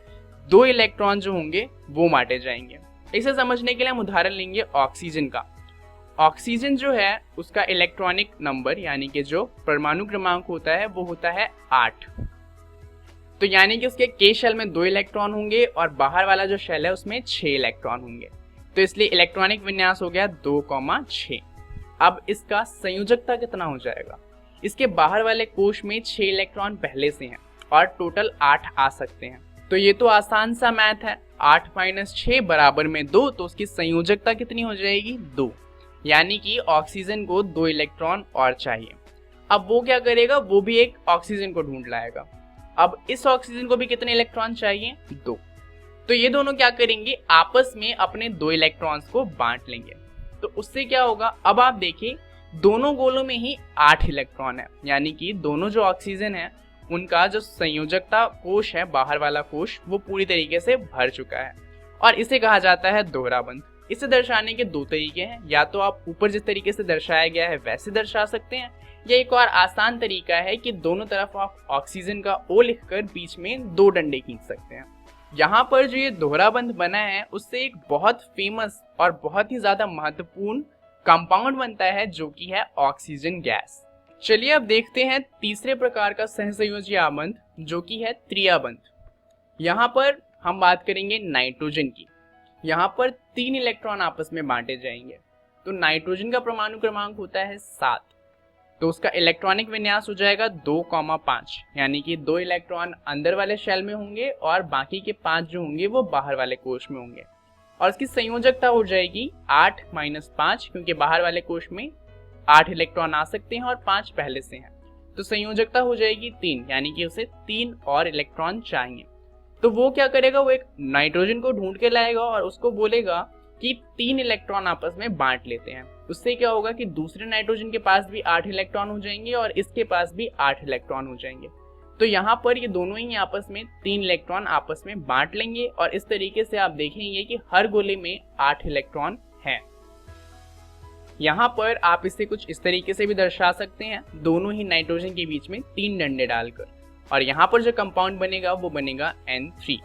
2 इलेक्ट्रॉन जो होंगे वो बांटे जाएंगे। इसे समझने के लिए हम उदाहरण लेंगे ऑक्सीजन का। ऑक्सीजन जो है उसका इलेक्ट्रॉनिक नंबर यानी कि जो परमाणु क्रमांक होता है वो होता है 8। तो यानी कि उसके K शेल में 2 इलेक्ट्रॉन होंगे और बाहर वाला जो शेल है उसमें 6 इलेक्ट्रॉन होंगे। तो इसलिए इलेक्ट्रॉनिक विन्यास हो गया 2,6। अब इसका संयोजकता कितना हो जाएगा? इसके बाहर वाले कोश में 6 इलेक्ट्रॉन पहले से हैं और टोटल 8 आ सकते हैं, तो ये तो आसान सा मैथ है, 8 - 6 बराबर में 2, तो उसकी संयोजकता कितनी हो जाएगी? 2, यानी कि ऑक्सीजन को 2 इलेक्ट्रॉन और चाहिए। अब वो क्या करेगा, वो भी एक ऑक्सीजन को ढूंढ लाएगा। अब इस ऑक्सीजन को भी कितने इलेक्ट्रॉन चाहिए? 2। तो ये दोनों क्या करेंगे, आपस में अपने 2 इलेक्ट्रॉन्स को बांट लेंगे। तो उससे क्या होगा, अब आप देखिए दोनों गोलों में ही 8 इलेक्ट्रॉन है, यानी कि दोनों जो ऑक्सीजन है उनका जो संयोजकता कोश है, बाहर वाला कोश, वो पूरी तरीके से भर चुका है और इसे कहा जाता है दोहरा बंध। इसे दर्शाने के 2 तरीके हैं, या तो आप ऊपर जिस तरीके से दर्शाया गया है वैसे दर्शा सकते हैं, या एक और आसान तरीका है कि दोनों तरफ आप ऑक्सीजन का O लिखकर बीच में 2 डंडे खींच सकते हैं। यहाँ पर जो ये दोहरा बंध बना है उससे एक बहुत फेमस और बहुत ही ज्यादा महत्वपूर्ण कंपाउंड बनता है जो कि है ऑक्सीजन गैस। चलिए अब देखते हैं तीसरे प्रकार का सहसंयोजी आबंध जो कि है त्रियाबंध। यहाँ पर हम बात करेंगे नाइट्रोजन की। यहाँ पर 3 इलेक्ट्रॉन आपस में बांटे जाएंगे। तो नाइट्रोजन का परमाणु क्रमांक होता है 7, तो उसका इलेक्ट्रॉनिक विन्यास हो जाएगा 2,5, यानी कि 2 इलेक्ट्रॉन अंदर वाले शेल में होंगे और बाकी के 5 जो होंगे वो बाहर वाले कोश में होंगे। और इसकी संयोजकता हो जाएगी 8 - 5, क्योंकि बाहर वाले कोश में 8 इलेक्ट्रॉन आ सकते हैं और 5 पहले से हैं, तो संयोजकता हो जाएगी 3, यानी कि उसे 3 और इलेक्ट्रॉन चाहिए। तो वो क्या करेगा, वो एक नाइट्रोजन को ढूंढ के लाएगा और उसको बोलेगा कि 3 इलेक्ट्रॉन आपस में बांट लेते हैं। उससे क्या होगा कि दूसरे नाइट्रोजन के पास भी 8 इलेक्ट्रॉन हो जाएंगे और इसके पास भी 8 इलेक्ट्रॉन हो जाएंगे। तो यहाँ पर ये दोनों ही आपस में 3 इलेक्ट्रॉन आपस में बांट लेंगे और इस तरीके से आप देखेंगे कि हर गोले में 8 इलेक्ट्रॉन हैं। यहाँ पर आप इसे कुछ इस तरीके से भी दर्शा सकते हैं, दोनों ही नाइट्रोजन के बीच में 3 डंडे डालकर, और यहाँ पर जो कंपाउंड बनेगा वो बनेगा N3।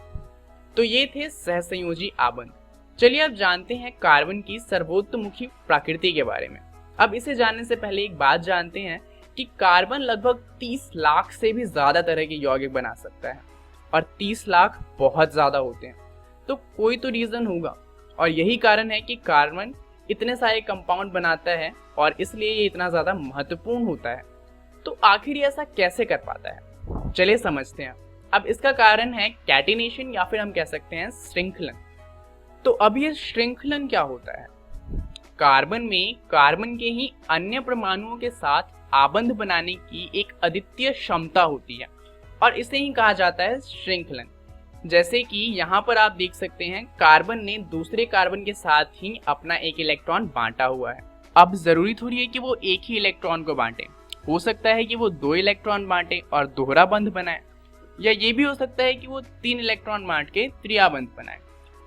तो ये थे सहसंयोजी आबंध। चलिए अब जानते हैं कार्बन की सर्वोत्तमुखी प्रकृति के बारे में। अब इसे जानने से पहले एक बात जानते हैं कि कार्बन लगभग 30 लाख से भी ज्यादा तरह के यौगिक बना सकता है, और 30 लाख बहुत ज्यादा होते हैं। तो कोई तो रीजन होगा, और यही कारण है कि कार्बन इतने सारे कंपाउंड बनाता है और इसलिए ये इतना ज्यादा महत्वपूर्ण होता है। तो आखिर ये ऐसा कैसे कर पाता है, चलिए समझते हैं। अब इसका कारण है कैटिनेशन, या फिर हम कह सकते हैं श्रृंखलन। तो अब ये श्रृंखलन क्या होता है, कार्बन में कार्बन के ही अन्य परमाणुओं के साथ आबंध बनाने की एक अद्वितीय क्षमता होती है और इसे ही कहा जाता है श्रृंखलन। जैसे कि यहाँ पर आप देख सकते हैं कार्बन ने दूसरे कार्बन के साथ ही अपना एक इलेक्ट्रॉन बांटा हुआ है। अब जरूरी थोड़ी है कि वो एक ही इलेक्ट्रॉन को बांटे, हो सकता है कि वो 2 इलेक्ट्रॉन बांटे और दोहरा बंध बनाए, या ये भी हो सकता है कि वो 3 इलेक्ट्रॉन बांट के त्रियाबंध बनाए।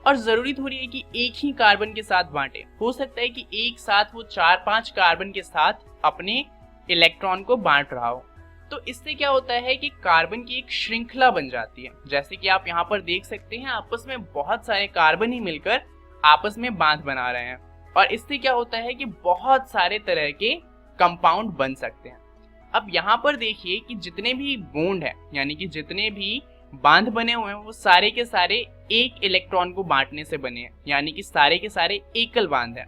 और जरूरी थोड़ी है कि एक ही कार्बन के साथ बांटे, हो सकता है कि एक साथ वो 4-5 कार्बन के साथ अपने इलेक्ट्रॉन को बांट रहा हो। तो इससे क्या होता है कि कार्बन की एक श्रृंखला बन जाती है। जैसे कि आप यहाँ पर देख सकते हैं, आपस में बहुत सारे कार्बन ही मिलकर आपस में बांध बना रहे हैं, और इससे क्या होता है कि बहुत सारे तरह के कंपाउंड बन सकते हैं। अब यहाँ पर देखिए कि जितने भी बॉन्ड है, यानी कि जितने भी बांध बने हुए हैं, वो सारे के सारे एक इलेक्ट्रॉन को बांटने से बने हैं, यानी कि सारे के सारे एकल बांध हैं।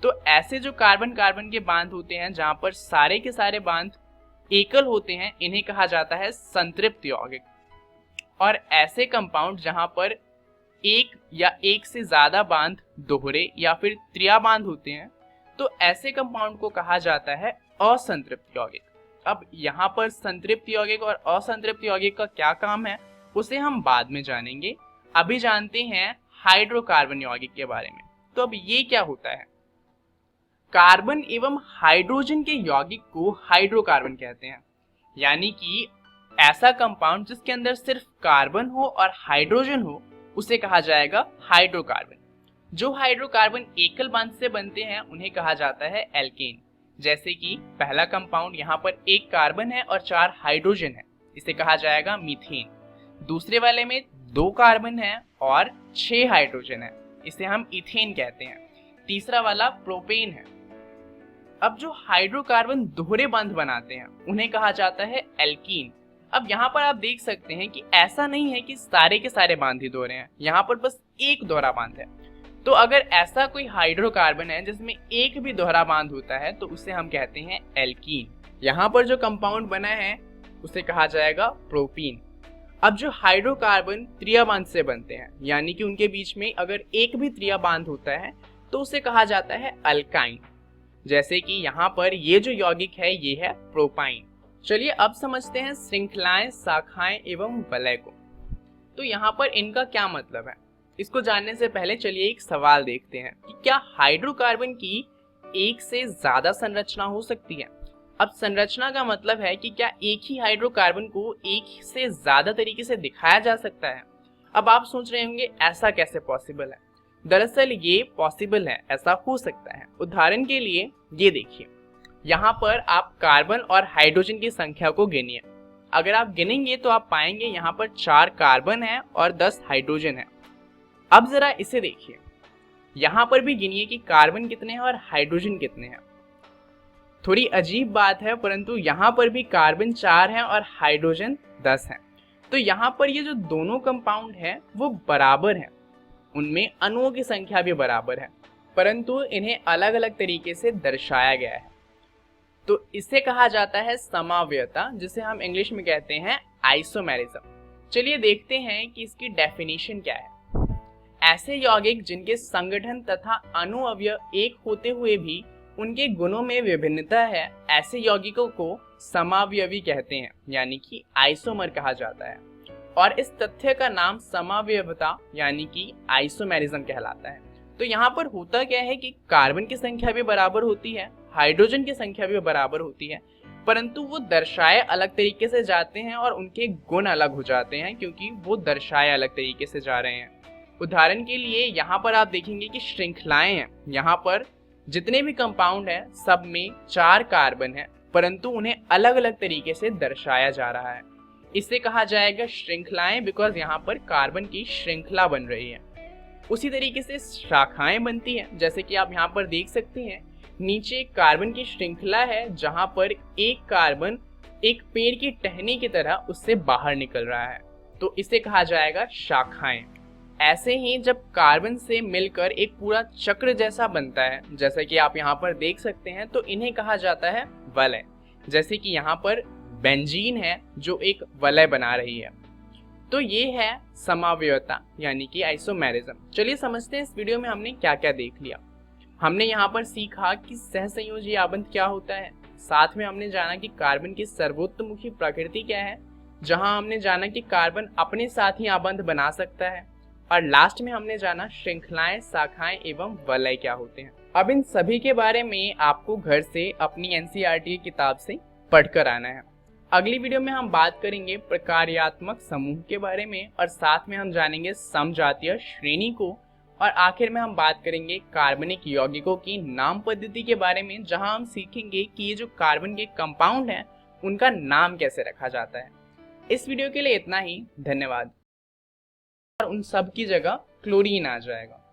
तो ऐसे जो कार्बन कार्बन के बांध होते हैं जहां पर सारे के सारे बांध एकल होते हैं, इन्हें कहा जाता है संतृप्त यौगिक। और ऐसे कंपाउंड जहां पर एक या एक से ज्यादा बांध दोहरे या फिर त्रिया बांध होते हैं, तो ऐसे कंपाउंड को कहा जाता है असंतृप्त यौगिक। अब यहाँ पर संतृप्त यौगिक और असंतृप्त यौगिक का क्या काम है उसे हम बाद में जानेंगे। अभी जानते हैं हाइड्रोकार्बन यौगिक के बारे में। तो अब ये क्या होता है, कार्बन एवं हाइड्रोजन के यौगिक को हाइड्रोकार्बन कहते हैं, यानी कि ऐसा कंपाउंड जिसके अंदर सिर्फ कार्बन हो और हाइड्रोजन हो उसे कहा जाएगा हाइड्रोकार्बन। जो हाइड्रोकार्बन एकल बांध से बनते हैं उन्हें कहा जाता है एल्केन। जैसे कि पहला कंपाउंड यहाँ पर 1 कार्बन है और 4 हाइड्रोजन है, इसे कहा जाएगा मीथेन। दूसरे वाले में 2 कार्बन है और 6 हाइड्रोजन है, इसे हम इथेन कहते हैं। तीसरा वाला प्रोपेन है। अब जो हाइड्रोकार्बन दोहरे बंध बनाते हैं उन्हें कहा जाता है एल्कीन। अब यहाँ पर आप देख सकते हैं कि ऐसा नहीं है कि सारे के सारे बांध ही दोहरे हैं, यहाँ पर बस एक दोहरा बांध है। तो अगर ऐसा कोई हाइड्रोकार्बन है जिसमें एक भी दोहरा बांध होता है तो उसे हम कहते हैं एल्कीन। यहाँ पर जो कंपाउंड बना है उसे कहा जाएगा प्रोपीन। अब जो हाइड्रोकार्बन त्रिया बांध से बनते हैं, यानी कि उनके बीच में अगर एक भी त्रिया बांध होता है तो उसे कहा जाता है अल्काइन। जैसे कि यहाँ पर ये जो यौगिक है ये है प्रोपाइन। चलिए अब समझते हैं श्रृंखलाएं, शाखाएं एवं वलय को। तो यहाँ पर इनका क्या मतलब है, इसको जानने से पहले चलिए एक सवाल देखते हैं कि क्या हाइड्रोकार्बन की एक से ज्यादा संरचना हो सकती है। अब संरचना का मतलब है कि क्या एक ही हाइड्रोकार्बन को एक से ज्यादा तरीके से दिखाया जा सकता है। अब आप सोच रहे होंगे ऐसा कैसे पॉसिबल है। दरअसल ये पॉसिबल है, ऐसा हो सकता है। उदाहरण के लिए ये देखिए, यहाँ पर आप कार्बन और हाइड्रोजन की संख्या को गिनिए। अगर आप गिनेंगे तो आप पाएंगे यहाँ पर 4 कार्बन है और 10 हाइड्रोजन है। अब जरा इसे देखिए, यहाँ पर भी गिनिए कि कार्बन कितने हैं और हाइड्रोजन कितने हैं। थोड़ी अजीब बात है, परंतु यहाँ पर भी कार्बन 4 हैं और हाइड्रोजन 10 हैं। तो यहाँ पर ये जो दोनों कंपाउंड हैं वो बराबर हैं, उनमें अणुओं की संख्या भी बराबर है, परंतु इन्हें अलग अलग तरीके से दर्शाया गया है। तो इसे कहा जाता है समावयवता, जिसे हम इंग्लिश में कहते हैं आइसोमेरिज्म। चलिए देखते हैं कि इसकी डेफिनेशन क्या है। ऐसे यौगिक जिनके संगठन तथा अणु अवयव एक होते हुए भी उनके गुणों में विभिन्नता है, ऐसे यौगिकों को समावयवी कहते हैं, यानी कि आइसोमर कहा जाता है। और इस तथ्य का नाम समावयवता यानी कि आइसोमेरिज्म कहलाता है। तो यहाँ पर होता क्या है कि कार्बन की संख्या भी बराबर होती है, हाइड्रोजन की संख्या भी बराबर होती है, परंतु वो दर्शाए अलग तरीके से जाते हैं और उनके गुण अलग हो जाते हैं, क्योंकि वो दर्शाए अलग तरीके से जा रहे हैं। उदाहरण के लिए यहाँ पर आप देखेंगे कि श्रृंखलाएं हैं, यहाँ पर जितने भी कंपाउंड हैं सब में 4 कार्बन है, परंतु उन्हें अलग अलग तरीके से दर्शाया जा रहा है। इसे कहा जाएगा श्रृंखलाएं, बिकॉज यहाँ पर कार्बन की श्रृंखला बन रही है। उसी तरीके से शाखाएं बनती हैं, जैसे कि आप यहाँ पर देख सकते हैं, नीचे कार्बन की श्रृंखला है जहां पर एक कार्बन एक पेड़ की टहनी की तरह उससे बाहर निकल रहा है, तो इसे कहा जाएगा शाखाएं। ऐसे ही जब कार्बन से मिलकर एक पूरा चक्र जैसा बनता है, जैसे कि आप यहाँ पर देख सकते हैं, तो इन्हें कहा जाता है वलय। जैसे कि यहाँ पर बेंजीन है जो एक वलय बना रही है। तो ये है समावयवता यानी कि आइसोमेरिज्म। चलिए समझते हैं इस वीडियो में हमने क्या क्या देख लिया। हमने यहाँ पर सीखा कि सहसंयोजी आबंध क्या होता है, साथ में हमने जाना कि कार्बन की सर्वोत्तमुखी प्रकृति क्या है, जहां हमने जाना कि कार्बन अपने साथ ही आबंध बना सकता है, और लास्ट में हमने जाना श्रृंखलाएं, शाखाएं एवं वलय क्या होते हैं। अब इन सभी के बारे में आपको घर से अपनी एनसीईआरटी की किताब से पढ़कर आना है। अगली वीडियो में हम बात करेंगे प्रकार्यात्मक समूह के बारे में, और साथ में हम जानेंगे समजातीय श्रेणी को, और आखिर में हम बात करेंगे कार्बनिक यौगिकों की नाम पद्धति के बारे में, जहां हम सीखेंगे कि ये जो कार्बन के कंपाउंड हैं उनका नाम कैसे रखा जाता है। इस वीडियो के लिए इतना ही, धन्यवाद। और उन सब की जगह क्लोरीन आ जाएगा।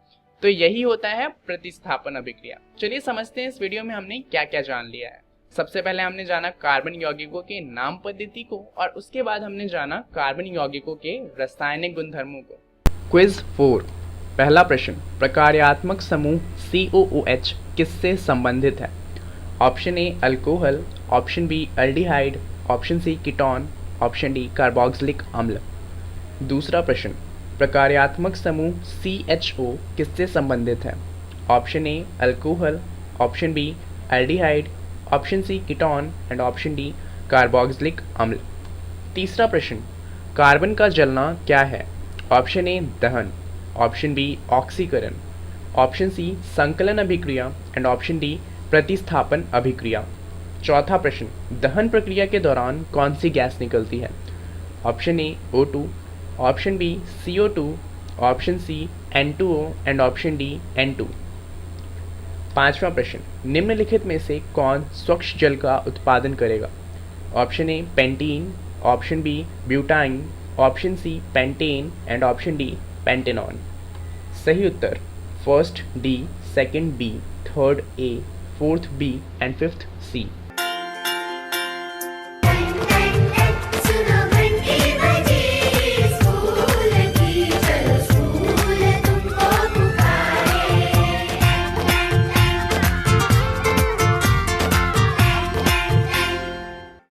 तो यही होता है प्रतिस्थापन अभिक्रिया। चलिए समझते हैं इस वीडियो में हमने क्या क्या जान लिया है। सबसे पहले हमने जाना कार्बन यौगिकों के नाम पद्धति को, और उसके बाद हमने जाना कार्बन यौगिकों के रासायनिक गुणधर्मों को। क्विज 4, पहला प्रश्न, प्रकार्यात्मक समूह COOH किससे संबंधित है? Option A alcohol, option B aldehyde, option C ketone, option D carboxylic अम्ल। दूसरा प्रश्न, प्रकार्यात्मक समूह CHO किससे संबंधित है? Option A alcohol, option B aldehyde, option C ketone and option D carboxylic अम्ल। तीसरा प्रश्न, कार्बन का जलना क्या है? ऑप्शन ए दहन, ऑप्शन बी ऑक्सीकरण, ऑप्शन सी संकलन अभिक्रिया एंड ऑप्शन डी प्रतिस्थापन अभिक्रिया। चौथा प्रश्न, दहन प्रक्रिया के दौरान कौन सी गैस निकलती है? Option A O2, option B CO2, option C N2O and option D N2। पांचवा प्रश्न, निम्नलिखित में से कौन स्वच्छ जल का उत्पादन करेगा? Option A pentene, option B butyne, option C pentane and option D pentanone. सही उत्तर first D, second B, third A, fourth B and fifth C.